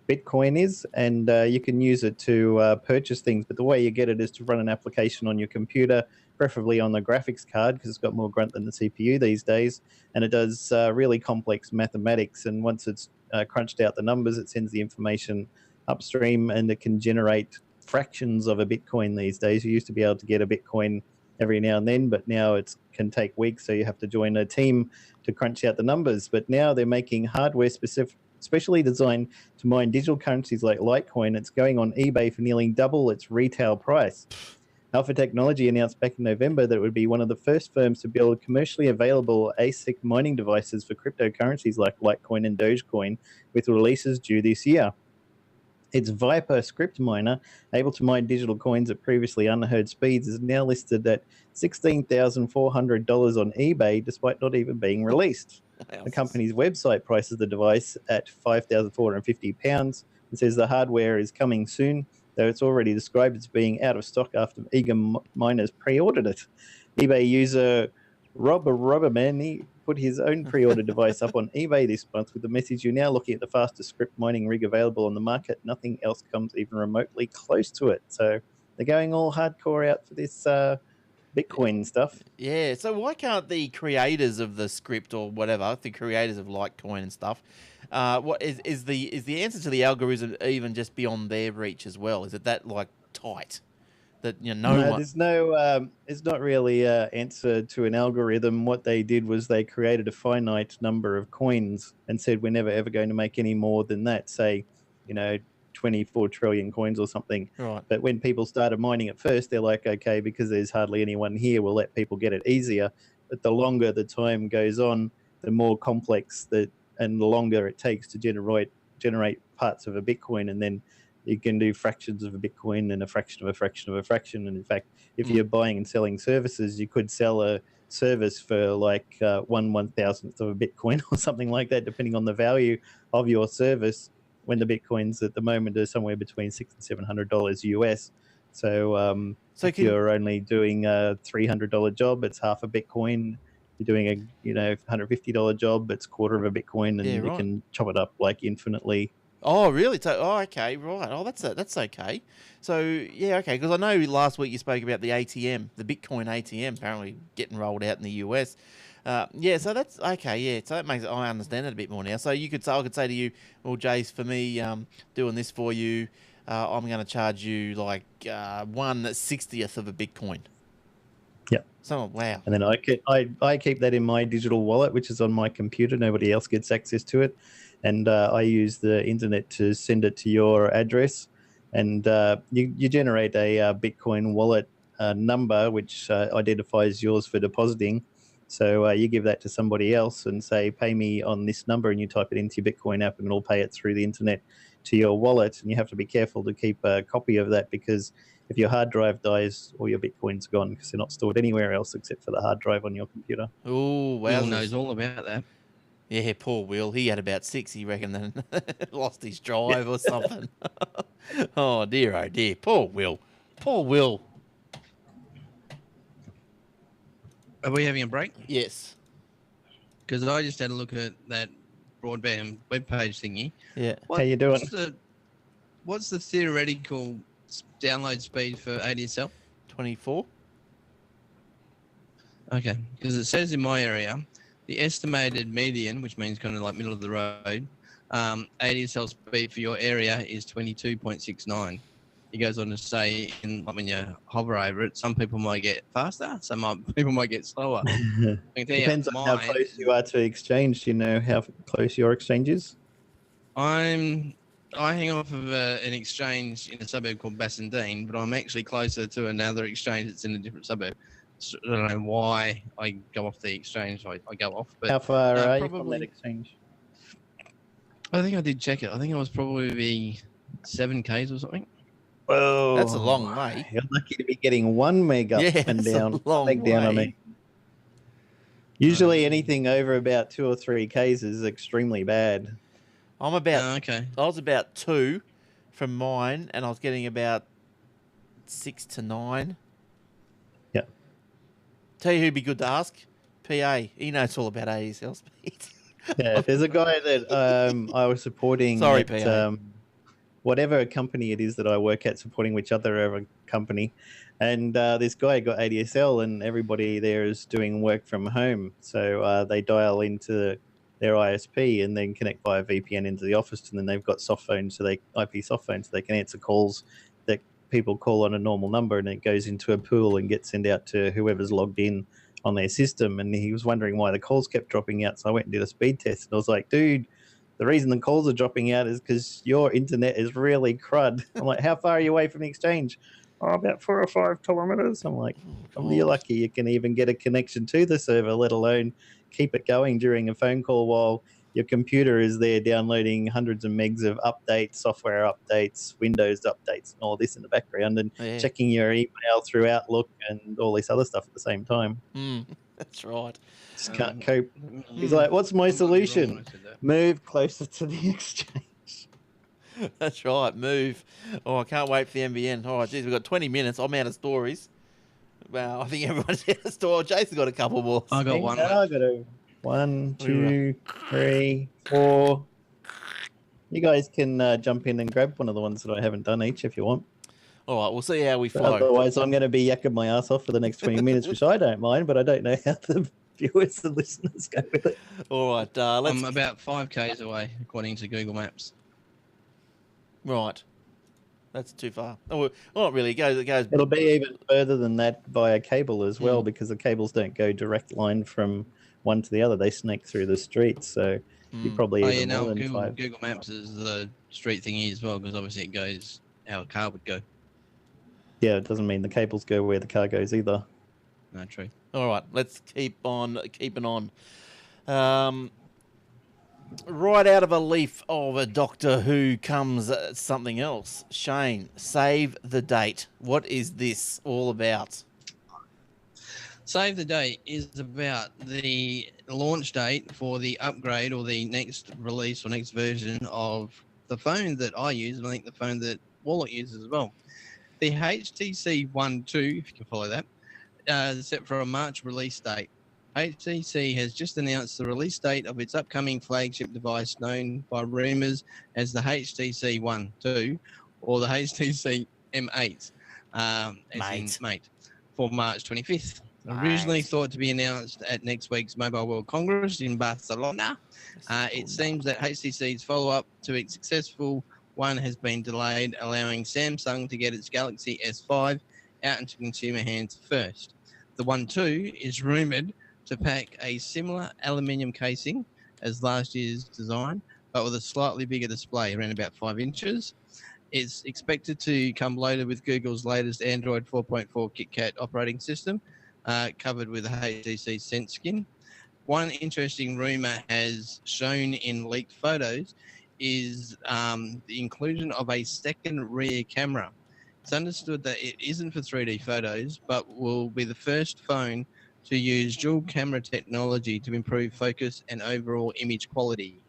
Bitcoin is, and you can use it to purchase things. But the way you get it is to run an application on your computer, preferably on the graphics card, because it's got more grunt than the CPU these days. And it does really complex mathematics. And once it's crunched out the numbers, it sends the information upstream, and it can generate fractions of a Bitcoin these days. You used to be able to get a Bitcoin every now and then, but now it can take weeks. So you have to join a team to crunch out the numbers. But now they're making hardware specially designed to mine digital currencies like Litecoin. It's going on eBay for nearly double its retail price. Alpha Technology announced back in November that it would be one of the first firms to build commercially available ASIC mining devices for cryptocurrencies like Litecoin and Dogecoin, with releases due this year. Its Viper script miner, able to mine digital coins at previously unheard speeds, is now listed at $16,400 on eBay, despite not even being released. The company's website prices the device at £5,450 and says the hardware is coming soon, though it's already described as being out of stock after eager miners pre-ordered it. eBay user Rob Rubberman put his own pre-order device up on eBay this month with the message, "You're now looking at the fastest script mining rig available on the market. Nothing else comes even remotely close to it." So they're going all hardcore out for this Bitcoin stuff. Yeah, so why can't the creators of the script or whatever, the creators of Litecoin and stuff, what is the answer to the algorithm even just beyond their reach as well? Is it that like tight that there's no it's not really an answer to an algorithm. What they did was they created a finite number of coins and said we're never ever going to make any more than that, say 24 trillion coins or something. Right. But when people started mining at first, they're like, okay, because there's hardly anyone here, we'll let people get it easier. But the longer the time goes on, the more complex and the longer it takes to generate parts of a Bitcoin, and then you can do fractions of a Bitcoin and a fraction of a fraction of a fraction. And in fact, if you're buying and selling services, you could sell a service for like 1/1000th of a Bitcoin or something like that, depending on the value of your service, when the Bitcoins at the moment are somewhere between $600 and $700 US. So, if you're only doing a $300 job, it's half a Bitcoin. You're doing a $150 job, it's quarter of a Bitcoin, and you can chop it up like infinitely. Oh, really? So, okay, right. Oh, that's okay. So, yeah, okay. Because I know last week you spoke about the ATM, the Bitcoin ATM, apparently getting rolled out in the US. Yeah, so that's okay. Yeah, so that makes I understand it a bit more now. So I could say to you, well, Jace, for me doing this for you, I'm going to charge you like 1/60th of a Bitcoin. Yeah. So wow. And then I keep that in my digital wallet, which is on my computer. Nobody else gets access to it. And I use the internet to send it to your address. And you generate a Bitcoin wallet number, which identifies yours for depositing. So you give that to somebody else and say, pay me on this number, and you type it into your Bitcoin app and it'll pay it through the internet to your wallet. And you have to be careful to keep a copy of that, because if your hard drive dies, all your Bitcoin's gone, because they're not stored anywhere else except for the hard drive on your computer. Oh, wow. Will knows all about that. Yeah, poor Will. He had about 6, he reckoned, then lost his drive or something. Oh, dear. Poor Will. Poor Will. Are we having a break? Yes. Because I just had a look at that broadband webpage thingy. Yeah. How you doing? what's the theoretical download speed for ADSL? 24. Okay, because it says in my area, the estimated median, which means kind of like middle of the road, ADSL speed for your area is 22.69. He goes on to say, when you hover over it, some people might get faster, people might get slower. Depends on how close you are to exchange. Do you know how close your exchange is? I hang off of an exchange in a suburb called Bassendean, but I'm actually closer to another exchange that's in a different suburb. So I don't know why I go off the exchange. I go off. But How far are you from probably that exchange? I think I did check it. I think it was probably 7Ks or something. Whoa, That's a long way. You're lucky to be getting 1 meg up Yeah, and that's a down. long Meg down, I way. mean. Usually anything over about 2 or 3 Ks is extremely bad. I'm about. Okay. I was about 2 from mine, and I was getting about 6 to 9. Yeah. Tell you who'd be good to ask. PA. He knows all about ADSL speed. Yeah, there's a guy that I was supporting. Sorry, at, PA. whatever company it is that I work at, supporting which other company. And this guy got ADSL, and everybody there is doing work from home. So they dial into their ISP and then connect via VPN into the office, and then they've got soft phones, IP soft phones, so they can answer calls that people call on a normal number, and it goes into a pool and gets sent out to whoever's logged in on their system. And he was wondering why the calls kept dropping out, so I went and did a speed test, and I was like, dude, the reason the calls are dropping out is because your internet is really crud. I'm like, how far are you away from the exchange? Oh, about 4 or 5 kilometers. I'm like, you're lucky you can even get a connection to the server, let alone keep it going during a phone call while your computer is there downloading hundreds of megs of updates, software updates, Windows updates, and all this in the background, and checking your email through Outlook and all this other stuff at the same time. That's right. Just can't cope. He's like, what's my solution? Move closer to the exchange. That's right. Move. Oh, I can't wait for the NBN. Oh, geez, we've got 20 minutes. I'm out of stories. Well, I think everyone's out of stories. Jason's got a couple more. I got one. I got 1, 2, 3, 4. You guys can jump in and grab one of the ones that I haven't done each if you want. All right, we'll see how we But flow. otherwise, I'm going to be yakking my ass off for the next 20 minutes, which I don't mind, but I don't know how the viewers and listeners go with it. All right, let's. I'm about 5Ks away, according to Google Maps. Right. That's too far. Oh, well, not really. It goes. It'll be even further than that via cable as well, because the cables don't go direct line from one to the other. They snake through the streets, so you probably even more than 5. Google Maps is the street thingy as well, because obviously it goes how a car would go. Yeah, it doesn't mean the cables go where the car goes either. No, true. All right, let's keep on keeping on. Right out of a leaf of a Doctor Who comes something else. Shane, save the date. What is this all about? Save the date is about the launch date for the upgrade or the next release or next version of the phone that I use, and I think the phone that Wallet uses as well. The HTC One 2, if you can follow that, is set for a March release date. HTC has just announced the release date of its upcoming flagship device known by rumours as the HTC One 2 or the HTC M8, mate, for March 25th. Originally thought to be announced at next week's Mobile World Congress in Barcelona. It seems that HTC's follow-up to its successful one has been delayed, allowing Samsung to get its Galaxy S5 out into consumer hands first. The One 2 is rumoured to pack a similar aluminium casing as last year's design, but with a slightly bigger display, around about 5 inches. It's expected to come loaded with Google's latest Android 4.4 KitKat operating system, covered with a HTC Sense skin. One interesting rumour has shown in leaked photos is the inclusion of a second rear camera. It's understood that it isn't for 3D photos, but will be the first phone to use dual camera technology to improve focus and overall image quality.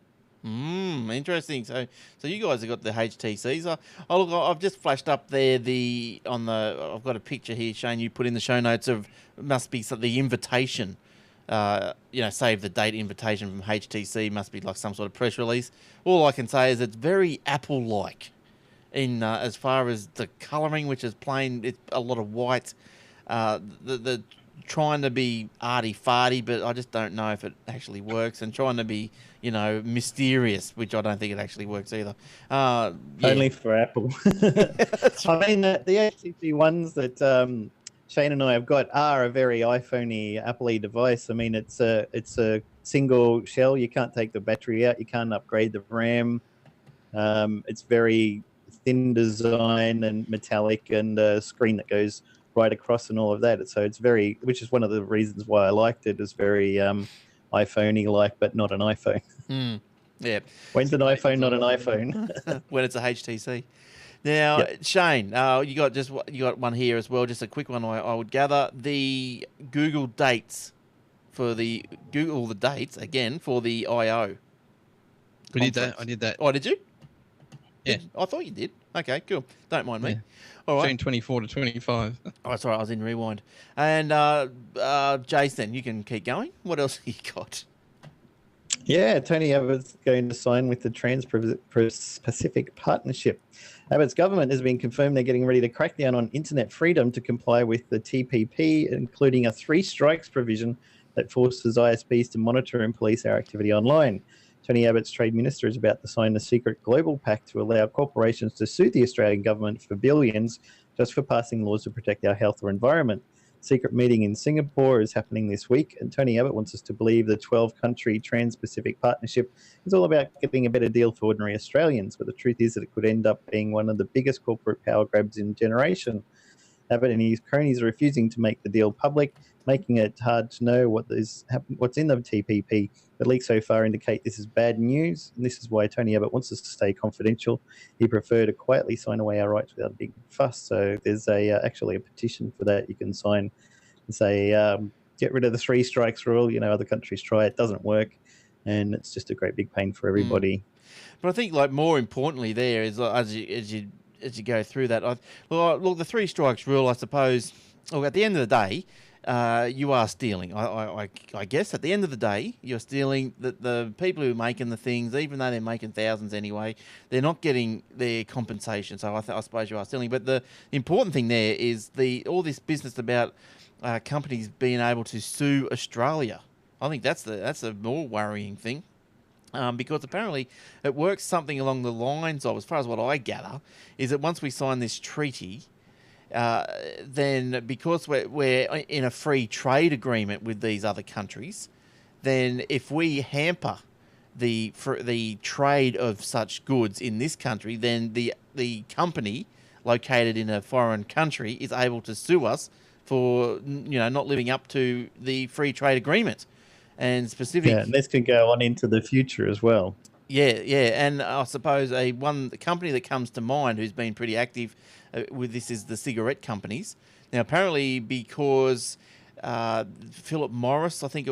Interesting. So you guys have got the HTCs. I've just flashed up there I've got a picture here, Shane. You put in the show notes of must be the invitation. Save the date invitation from HTC must be like some sort of press release. All I can say is it's very Apple-like. in as far as the colouring, which is plain. It's a lot of white. The trying to be arty-farty, but I just don't know if it actually works. And trying to be, mysterious, which I don't think it actually works either. Yeah. Only for Apple. I mean, the HTC ones that Shane and I have got are a very iPhone-y, Apple-y device. I mean, it's a single shell. You can't take the battery out. You can't upgrade the RAM. It's very thin design and metallic, and a screen that goes right across and all of that. So it's very, which is one of the reasons why I liked it. It's very iPhone-y like, but not an iPhone. Yeah. When's an iPhone not an iPhone? When it's a HTC. Now, Yep. Shane, you got one here as well. Just a quick one, I would gather. The Google dates for the dates again for the I/O. We did that. I did that. Oh, did you? Yeah. I thought you did. Okay, cool. Don't mind me. Yeah. All right. June 24 to 25. Oh, sorry, I was in rewind. And Jason, you can keep going. What else have you got? Yeah, Tony Abbott's going to sign with the Trans-Pacific Partnership. Abbott's government has been confirmed they're getting ready to crack down on internet freedom to comply with the TPP, including a 3 strikes provision that forces ISPs to monitor and police our activity online. Tony Abbott's trade minister is about to sign a secret global pact to allow corporations to sue the Australian government for billions just for passing laws to protect our health or environment. Secret meeting in Singapore is happening this week, and Tony Abbott wants us to believe the 12-country Trans-Pacific Partnership is all about getting a better deal for ordinary Australians, but the truth is that it could end up being one of the biggest corporate power grabs in a generation. Abbott and his cronies are refusing to make the deal public, making it hard to know what's in the TPP. The leaks so far indicate this is bad news, and this is why Tony Abbott wants us to stay confidential. He prefer to quietly sign away our rights without a big fuss. So there's actually a petition for that you can sign and say, get rid of the 3 strikes rule. Other countries try it, doesn't work, and it's just a great big pain for everybody. But I think, more importantly, there is as you go through that. Look, the 3 strikes rule, I suppose. Look, at the end of the day, you are stealing. I guess at the end of the day, you're stealing. The people who are making the things, even though they're making thousands anyway, they're not getting their compensation. So I suppose you are stealing. But the important thing there is all this business about companies being able to sue Australia. I think that's a more worrying thing. Because apparently it works something along the lines of, as far as what I gather, is that once we sign this treaty, then because we're in a free trade agreement with these other countries, then if we hamper the trade of such goods in this country, then the company located in a foreign country is able to sue us for not living up to the free trade agreement. And specific, and this could go on into the future as well. Yeah, and I suppose the company that comes to mind who's been pretty active with this is the cigarette companies. Now, apparently, because Philip Morris, I think they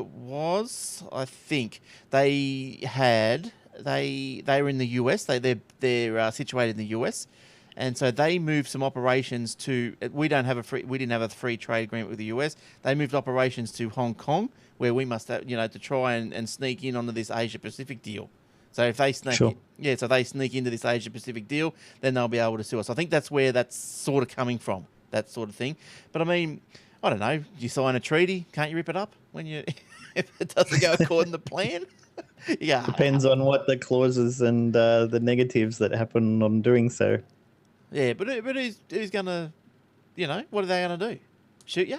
were in the US. They're situated in the US, and so they moved some operations to. We didn't have a free trade agreement with the US. They moved operations to Hong Kong, where we must have, to try and sneak in onto this Asia Pacific deal. So if they sneak, so they sneak into this Asia Pacific deal, then they'll be able to sue us. I think that's where that's sort of coming from, that sort of thing. But I mean, I don't know. You sign a treaty, can't you rip it up when if it doesn't go according to plan? Yeah, depends on what the clauses and the negatives that happen on doing so. Yeah, but who's gonna, what are they gonna do? Shoot you?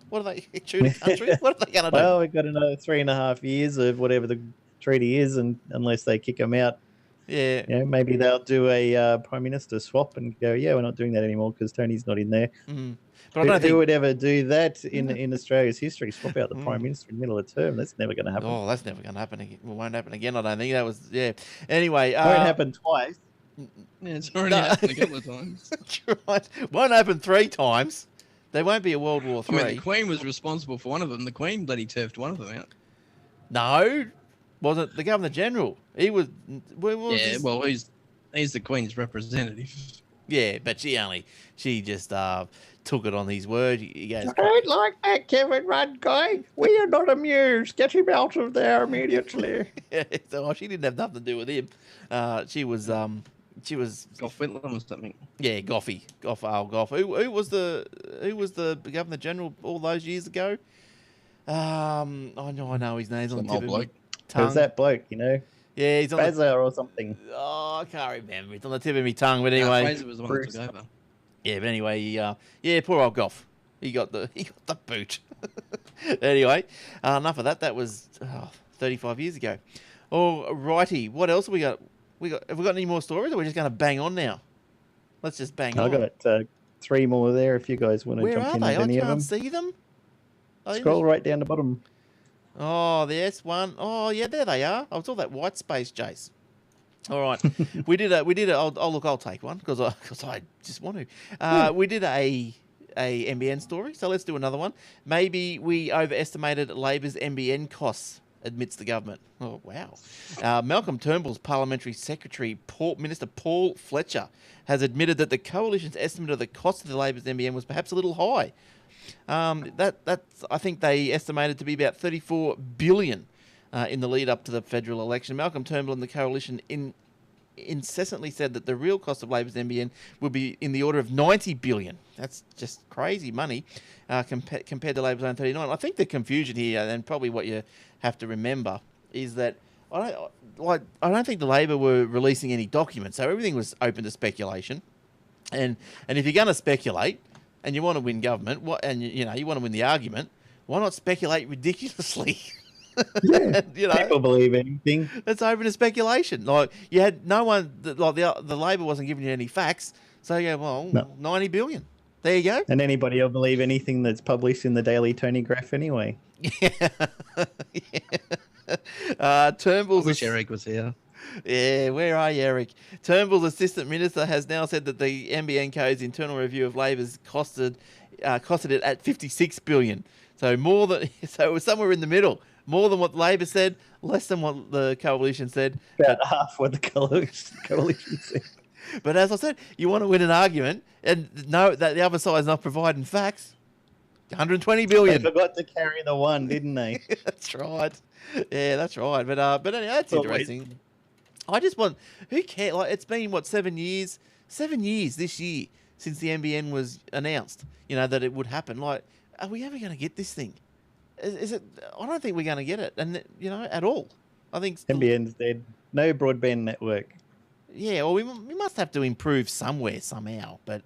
What are they shoot a country? What are they gonna do? Well, we've got another 3.5 years of whatever the treaty is, and unless they kick them out, maybe they'll do a prime minister swap and go, we're not doing that anymore because Tony's not in there. Mm-hmm. But I don't think who would ever do that in Australia's history? Swap out the prime minister in the middle of the term? That's never going to happen. Oh, that's never going to happen again. It won't happen again. I don't think that was Anyway, it won't happen twice. Yeah, it's already happened a couple of times. That's right. Won't happen 3 times. There won't be a World War III. I mean, the Queen was responsible for one of them. The Queen bloody turfed one of them out. No, wasn't the Governor General? He was. Well, he's the Queen's representative. Yeah, but she just took it on his word. He goes, I don't like that Kevin Rudd guy. We are not amused. Get him out of there immediately. So she didn't have nothing to do with him. She was She was, Gough Whitlam or something. yeah, Goffy, Goff. Who was the Governor General all those years ago? I know his name's on Some the tip old of bloke. my tongue. Who's that bloke, you know? Yeah, he's on the, Bazza or something. oh, I can't remember. It's on the tip of my tongue. But Anyway, anyway, Fraser was the one that took over. yeah. But anyway, yeah, poor old Goff. He got the boot. Anyway, enough of that. That was 35 years ago. All righty. What else have we got? Have we got any more stories, or are we just going to bang on now? Let's just bang on. I got 3 more there if you guys want to Where jump are in they? with I any of them. can't see them. Oh, Scroll right down the bottom. Oh, the S1. Oh, yeah, there they are. Oh, it's all that white space, Jace. All right, we did a. I'll take one because I just want to. We did a NBN story, so let's do another one. Maybe we overestimated Labor's NBN costs, admits the government. Oh wow. Malcolm Turnbull's parliamentary secretary, Minister Paul Fletcher, has admitted that the coalition's estimate of the cost of the Labor's NBN was perhaps a little high. That's I think they estimated to be about 34 billion in the lead up to the federal election. Malcolm Turnbull and the coalition incessantly said that the real cost of Labor's NBN would be in the order of 90 billion. That's just crazy money compared to Labor's own 39. I think the confusion here, and probably what you have to remember, is that I don't think the Labor were releasing any documents, so everything was open to speculation. And if you're going to speculate and you want to win government, you want to win the argument, why not speculate ridiculously? Yeah, you know, people believe anything. it's open to speculation. Like you had no one, like the Labor wasn't giving you any facts, so yeah, well, No. 90 billion. There you go. And anybody will believe anything that's published in the Daily Tony Graph anyway. Yeah. I Turnbull's wish Eric was here. Yeah, where are you, Eric? Turnbull's assistant minister has now said that the NBN Code's internal review of Labor's costed it at 56 billion. So so it was somewhere in the middle. More than what Labor said, less than what the coalition said. About half what the coalition said. But as I said, you want to win an argument, and no, that the other side's not providing facts. 120 They billion. forgot to carry the one, didn't they? That's right. Yeah, that's right. But anyway, that's interesting. I just want, who cares? Like, it's been, what, 7 years? 7 years this year since the NBN was announced, that it would happen. Like, are we ever going to get this thing? Is it? I don't think we're going to get it, and at all. I think NBN's dead. No broadband network. Yeah, well, we must have to improve somewhere, somehow, but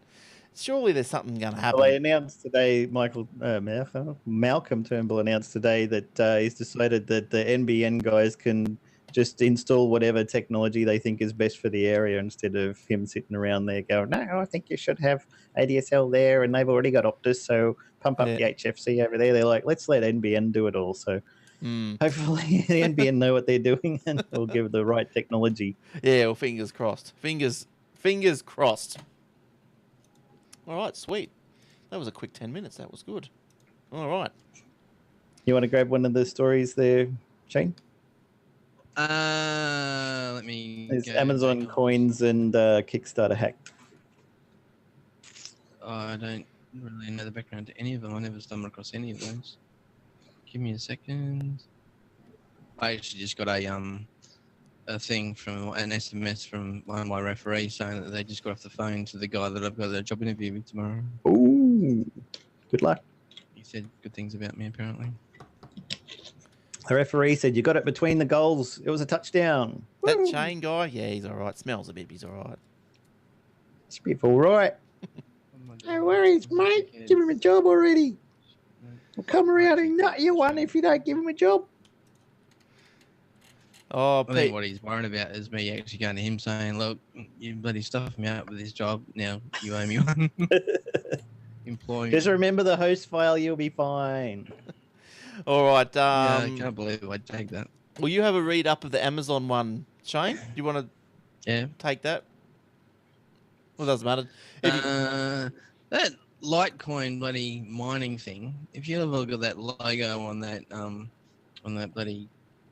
surely there's something going to happen. Well, they announced today, Malcolm Turnbull announced today that he's decided that the NBN guys can just install whatever technology they think is best for the area instead of him sitting around there going, no, I think you should have ADSL there, and they've already got Optus, so pump up the HFC over there. They're like, let's let NBN do it all. So hopefully the NBN know what they're doing and they'll give the right technology. Yeah, well, fingers crossed. Fingers crossed. All right, sweet. That was a quick 10 minutes. That was good. All right. You want to grab one of the stories there, Shane? Let me. There's go Amazon back on. coins and Kickstarter hack. I don't really know the background to any of them. I never stumbled across any of those. Give me a second. I actually just got a thing from an SMS from one of my referees saying that they just got off the phone to the guy that I've got a job interview with tomorrow. Ooh, good luck. He said good things about me apparently. The referee said you got it between the goals. It was a touchdown. That Woo. Shane guy, yeah, he's all right. Smells a bit, but he's all right. Should be all right. No worries, mate. Give him a job already. We'll come around and nut you one if you don't give him a job. Oh, I think Pete. what he's worried about is me actually going to him saying, look, you bloody stuffed me out with this job. Now you owe me one. Employee. Just remember the host file. You'll be fine. All right. Yeah, I can't believe I'd take that. Will you have a read up of the Amazon one, Shane? Do you want to Yeah. take that? Well, doesn't matter. If you- That Litecoin bloody mining thing. If you have a look at that logo on that bloody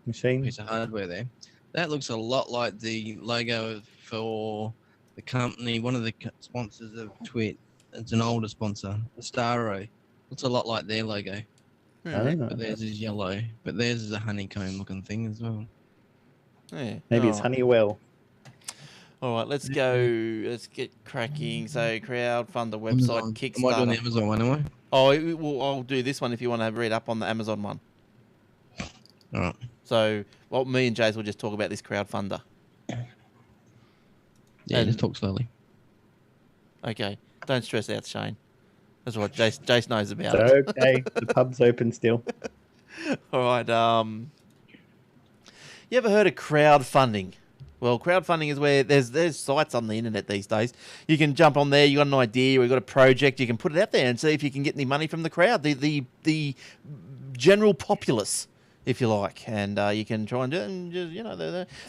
Machine. piece of hardware there, that looks a lot like the logo for the company, one of the sponsors of Twit. It's an older sponsor, the Starro. Looks a lot like their logo, Ah, but theirs is yellow. But theirs is a honeycomb looking thing as well. yeah. maybe it's All right. Honeywell. All right, let's go. Let's get cracking. So, crowdfunder website, Amazon. Kickstarter. Am I doing the Amazon one, am I? Oh, well, I'll do this one if you want to read up on the Amazon one. All right. So, well, me and Jace will just talk about this crowdfunder. Yeah, And- just talk slowly. Okay, don't stress out, Shane. That's right. Jace knows about So, it. okay, the pub's open still. All right. You ever heard of crowdfunding? Well, crowdfunding is where there's sites on the internet these days. You can jump on there. You got an idea, or you got a project. You can put it out there and see if you can get any money from the crowd, the general populace, if you like, and you can try and do it. And just,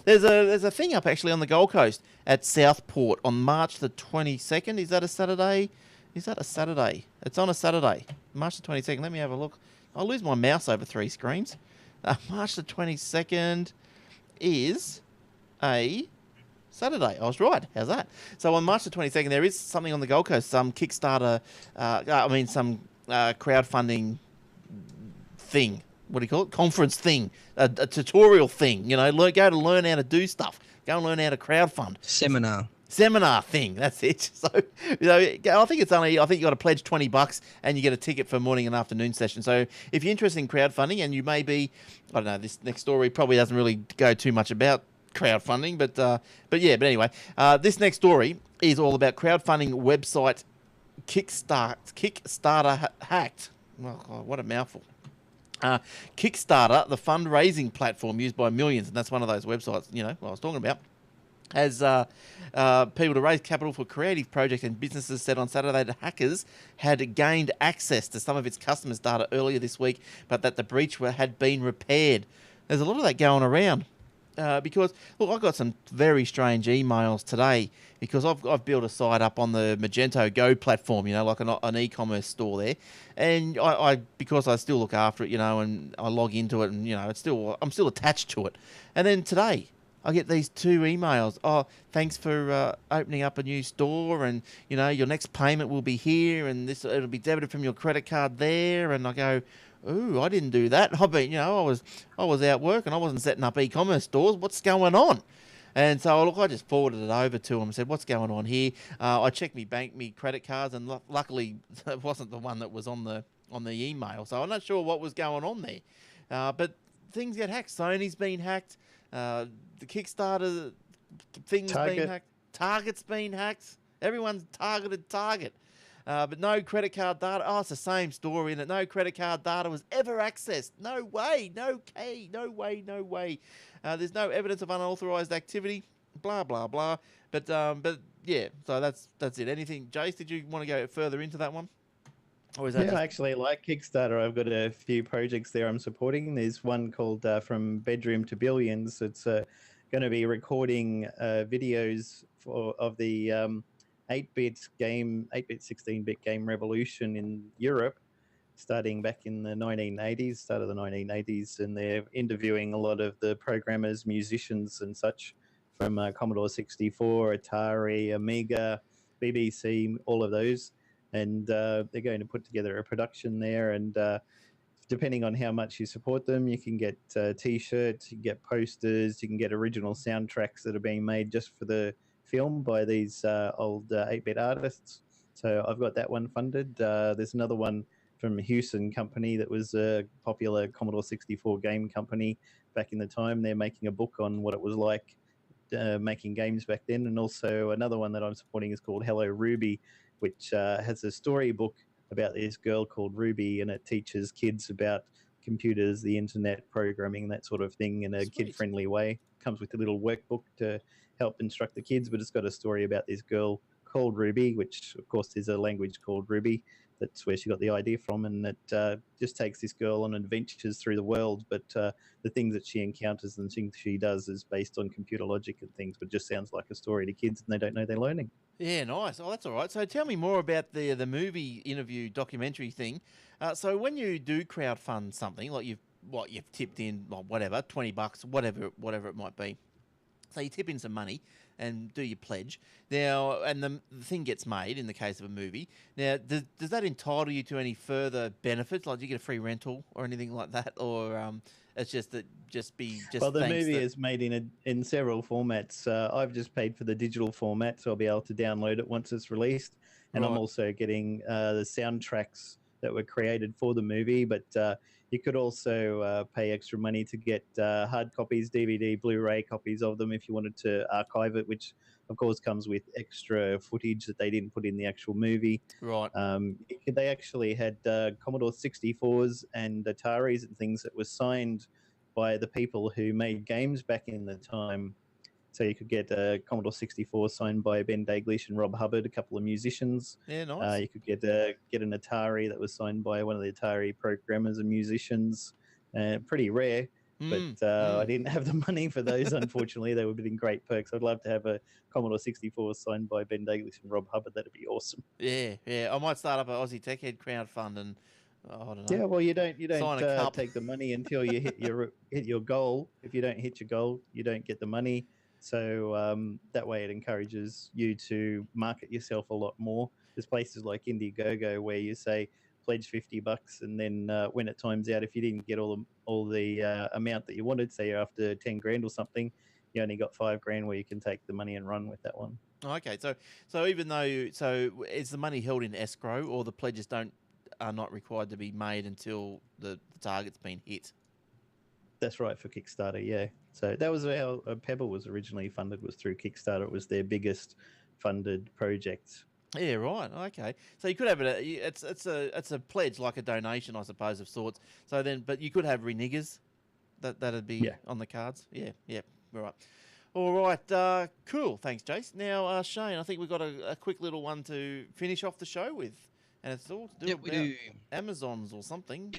there's a thing up actually on the Gold Coast at Southport on March the 22nd. Is that a Saturday? Is that a Saturday? It's on a Saturday, March the 22nd. Let me have a look. I'll lose my mouse over 3 screens. March the 22nd is a Saturday. I was right. How's that? So on March the 22nd, there is something on the Gold Coast, some Kickstarter, some crowdfunding thing. What do you call it? Conference thing, a tutorial thing. Go to learn how to do stuff. Go and learn how to crowdfund. Seminar thing. That's it. So, I think you got to pledge $20 and you get a ticket for morning and afternoon session. So, if you're interested in crowdfunding, and you may be, I don't know, this next story probably doesn't really go too much about crowdfunding, but anyway, this next story is all about crowdfunding website Kickstarter hacked. Oh, God, what a mouthful. Kickstarter, the fundraising platform used by millions, and that's one of those websites, what I was talking about, has people to raise capital for creative projects, and businesses said on Saturday that hackers had gained access to some of its customers' data earlier this week, but that the breach had been repaired. There's a lot of that going around. Because, look, I got some very strange emails today because I've built a site up on the Magento Go platform, like an e-commerce store there, and because I still look after it, and I log into it, and I'm still attached to it. And then today I get these 2 emails. Oh, thanks for opening up a new store, and your next payment will be here, and it'll be debited from your credit card there. And I go, ooh, I didn't do that. I was out working. I wasn't setting up e-commerce stores. What's going on? And so, I just forwarded it over to him and said, what's going on here? I checked me credit cards, and luckily it wasn't the one that was on the email. So I'm not sure what was going on there. But things get hacked. Sony's been hacked. The Kickstarter thing's been hacked. Target's been hacked. Everyone's targeted Target. But no credit card data. Oh, it's the same story, and no credit card data was ever accessed. No way. No way. There's no evidence of unauthorized activity. Blah blah blah. But yeah. So that's it. Anything, Jace? Did you want to go further into that one? Or is that Actually, like Kickstarter, I've got a few projects there I'm supporting. There's one called From Bedroom to Billions. It's going to be recording videos of the 8-bit 16-bit game revolution in Europe, starting back in the 1980s, start of the 1980s, and they're interviewing a lot of the programmers, musicians, and such from Commodore 64, Atari, Amiga, BBC, all of those. And they're going to put together a production there, and depending on how much you support them, you can get T-shirts, you can get posters, you can get original soundtracks that are being made just for the film by these old 8-bit artists. So I've got that one funded. There's another one from Hewson Company that was a popular Commodore 64 game company back in the time. They're making a book on what it was like making games back then. And also another one that I'm supporting is called Hello Ruby, which has a storybook about this girl called Ruby, and it teaches kids about computers, the internet, programming, that sort of thing in a kid-friendly way. Comes with a little workbook to help instruct the kids, but it's got a story about this girl called Ruby, which of course is a language called Ruby. That's where she got the idea from, and it just takes this girl on adventures through the world, but the things that she encounters and things she does is based on computer logic and things, but just sounds like a story to kids, and they don't know they're learning. Yeah, nice. Oh, that's all right. So tell me more about the movie interview documentary thing. So when you do crowdfund something, like you've tipped in, well, whatever, $20, whatever it might be. So you tip in some money, and do your pledge. Now, and the thing gets made in the case of a movie. Now, does that entitle you to any further benefits? Like, do you get a free rental or anything like that? Or it's just that well, the thanks movie that- is made in several formats. I've just paid for the digital format, so I'll be able to download it once it's released. And I'm Right. also getting the soundtracks that were created for the movie. But you could also pay extra money to get hard copies, DVD, Blu-ray copies of them if you wanted to archive it, which of course comes with extra footage that they didn't put in the actual movie. Right. They actually had Commodore 64s and Ataris and things that were signed by the people who made games back in the time. So you could get a Commodore 64 signed by Ben Daglish and Rob Hubbard, a couple of musicians. Yeah, nice. You could get an Atari that was signed by one of the Atari programmers and musicians. Pretty rare, but I didn't have the money for those, unfortunately. They would have been great perks. I'd love to have a Commodore 64 signed by Ben Daglish and Rob Hubbard. That'd be awesome. Yeah. I might start up an Aussie Tech Head crowdfund and I don't know. Yeah, well, you don't Sign a cup. take the money until you hit your goal. If you don't hit your goal, you don't get the money. So that way it encourages you to market yourself a lot more. There's places like Indiegogo where you say pledge $50, and then when it times out, if you didn't get all the amount that you wanted, say you're after 10 grand or something, you only got 5 grand where you can take the money and run with that one. Okay, so even though is the money held in escrow, or the pledges are not required to be made until the target's been hit? That's right, for Kickstarter, yeah. So that was how Pebble was originally funded, was through Kickstarter. It was their biggest funded project. Yeah, right. Okay, so you could have it. It's a pledge, like a donation, I suppose, of sorts. So then, but you could have renegers. That'd be on the cards. Yeah. Right. All right. Cool. Thanks, Jace. Now, Shane, I think we've got a quick little one to finish off the show with, and it's all to do about Amazons or something.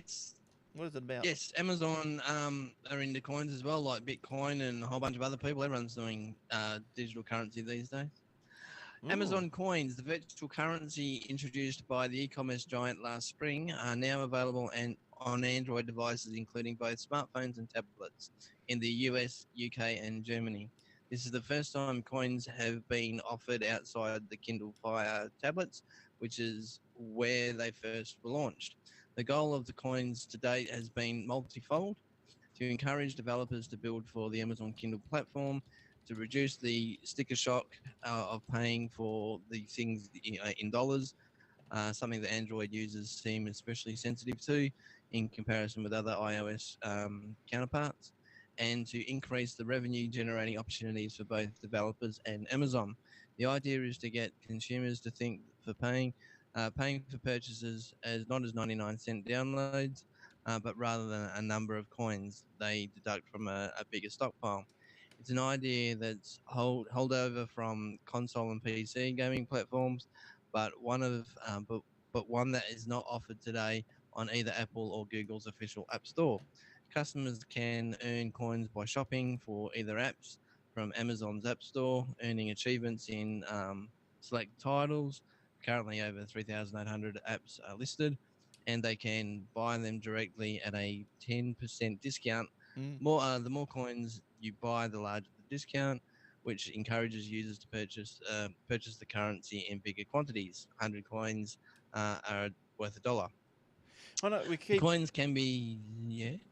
What is it about? Yes, Amazon are into coins as well, like Bitcoin and a whole bunch of other people. Everyone's doing digital currency these days. Ooh. Amazon Coins, the virtual currency introduced by the e-commerce giant last spring, are now available on Android devices, including both smartphones and tablets, in the US, UK, and Germany. This is the first time coins have been offered outside the Kindle Fire tablets, which is where they first were launched. The goal of the coins to date has been multifold: to encourage developers to build for the Amazon Kindle platform, to reduce the sticker shock of paying for the things in dollars, something that Android users seem especially sensitive to in comparison with other iOS counterparts, and to increase the revenue generating opportunities for both developers and Amazon. The idea is to get consumers to think for paying for purchases as not as 99-cent downloads, but rather than a number of coins they deduct from a bigger stockpile. It's an idea that's holdover from console and PC gaming platforms, but one that is not offered today on either Apple or Google's official App Store. Customers can earn coins by shopping for either apps from Amazon's App Store, earning achievements in select titles. Currently over 3,800 apps are listed, and they can buy them directly at a 10% discount. The more coins you buy, the larger the discount, which encourages users to purchase the currency in bigger quantities. 100 coins are worth $1. Oh, no, Coins can be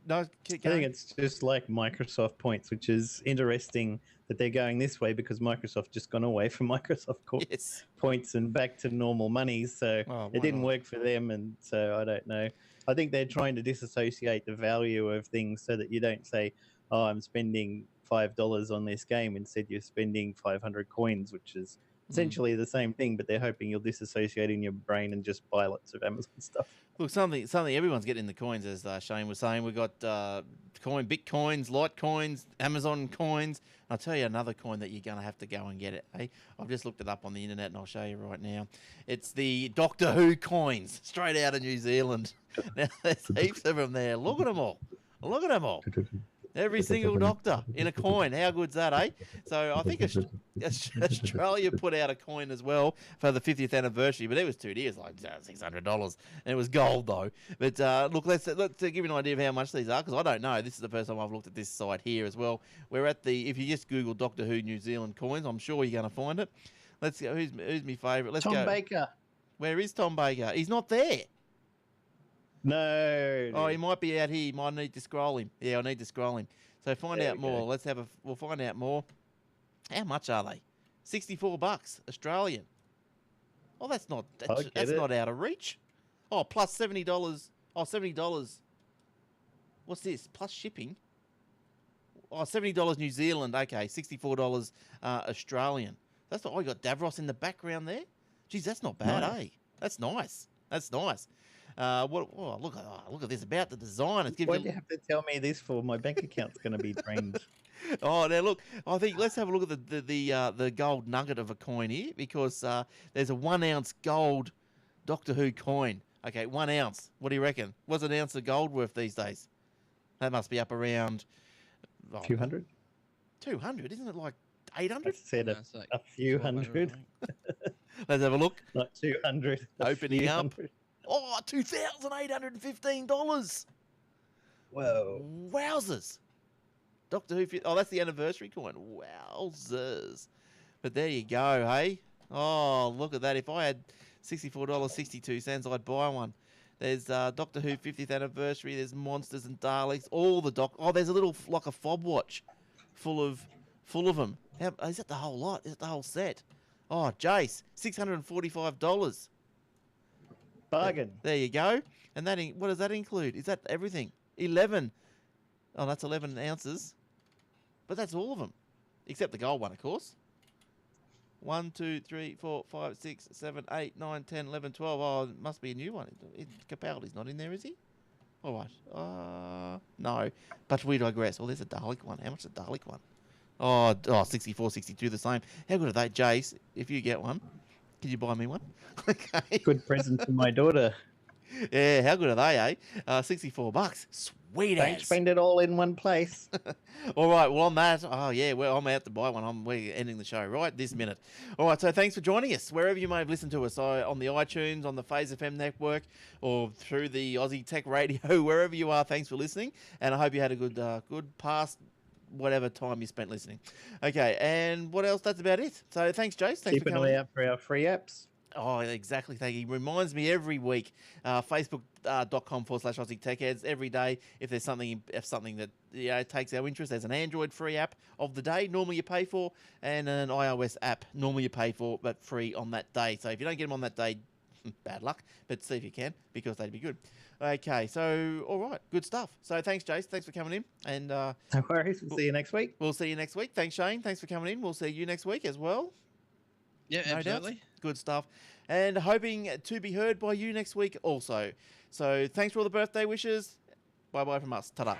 No, keep I going. think it's just like Microsoft points, which is interesting that they're going this way because Microsoft just gone away from Microsoft Yes. points and back to normal money. So it didn't work for them, and so I don't know. I think they're trying to disassociate the value of things so that you don't say, "Oh, I'm spending $5 on this game." Instead, you're spending 500 coins, which is essentially the same thing, but they're hoping you'll disassociate in your brain and just buy lots of Amazon stuff. Look, something everyone's getting in the coins, as Shane was saying. We've got Bitcoins, Litecoins, Amazon coins. I'll tell you another coin that you're going to have to go and get it. Hey, I've just looked it up on the internet and I'll show you right now. It's the Doctor Who coins, straight out of New Zealand. Now, there's heaps of them there. Look at them all. Every single doctor in a coin. How good's that, eh? So I think Australia put out a coin as well for the 50th anniversary, but it was too dear. It's like $600, and it was gold though. But look, let's give you an idea of how much these are, because I don't know. This is the first time I've looked at this site here as well. We're at if you just Google Doctor Who New Zealand coins, I'm sure you're going to find it. Let's go. Who's my favourite? Let's go. Tom Baker. Where is Tom Baker? He's not there. No. Oh, he might be out here. You might need to scroll him. Yeah, I need to scroll him. So find out more. We'll find out more. How much are they? $64 Australian. Oh, that's not out of reach. Oh, plus $70. Oh, $70. What's this? Plus shipping. Oh, $70 New Zealand. Okay, $64 Australian. That's not. Oh, you got Davros in the background there. Geez, that's not bad, eh? That's nice. That's nice. Look at this about the design. It's Why'd you have to tell me this for? My bank account's going to be drained. Oh, now look. I think let's have a look at the gold nugget of a coin here, because there's a 1 ounce gold Doctor Who coin. Okay, 1 ounce. What do you reckon? What's an ounce of gold worth these days? That must be up around 200. 200, isn't it? Like I 800? said a few hundred. Let's have a look. Like 200. Opening up. Oh, $2,815. Whoa. Wowzers. Doctor Who. Oh, that's the anniversary coin. Wowzers. But there you go, hey? Oh, look at that. If I had $64.62, I'd buy one. There's Doctor Who 50th anniversary. There's Monsters and Daleks. All the Oh, there's a little, like a fob watch full of them. Is that the whole lot? Is it the whole set? Oh, Jace, $645. Bargain. There you go. And what does that include? Is that everything? 11. Oh, that's 11 ounces. But that's all of them. Except the gold one, of course. 1, 2, 3, 4, 5, 6, 7, 8, 9, 10, 11, 12. Oh, it must be a new one. Capaldi's not in there, is he? All right. No. But we digress. Well, there's a Dalek one. How much is a Dalek one? Oh, 64, 62, the same. How good are they, Jace? If you get one, could you buy me one? Okay. Good present for my daughter. Yeah, how good are they, eh? $64. Sweet Don't ass. spend it all in one place. All right, well, on that, I'm out to buy one. We're ending the show right this minute. All right, so thanks for joining us, wherever you may have listened to us, on the iTunes, on the Phase FM network, or through the Aussie Tech Radio, wherever you are, thanks for listening, and I hope you had a good past whatever time you spent listening. Okay, and what else? That's about it. So thanks, Jace. Thanks Keep for an coming. eye out for our free apps. Oh, exactly. Thank you. Reminds me every week. Facebook.com/Aussie Tech Heads. Every day, if there's something that takes our interest, there's an Android free app of the day, normally you pay for, and an iOS app, normally you pay for, but free on that day. So if you don't get them on that day, bad luck, but see if you can, because they'd be good. Okay, so all right, good stuff. So thanks, Jace. Thanks for coming in, and no worries. We'll see you next week. We'll see you next week. Thanks, Shane. Thanks for coming in. We'll see you next week as well. Yeah, No absolutely. doubts. Good stuff. And hoping to be heard by you next week also. So thanks for all the birthday wishes. Bye-bye from us. Ta-da.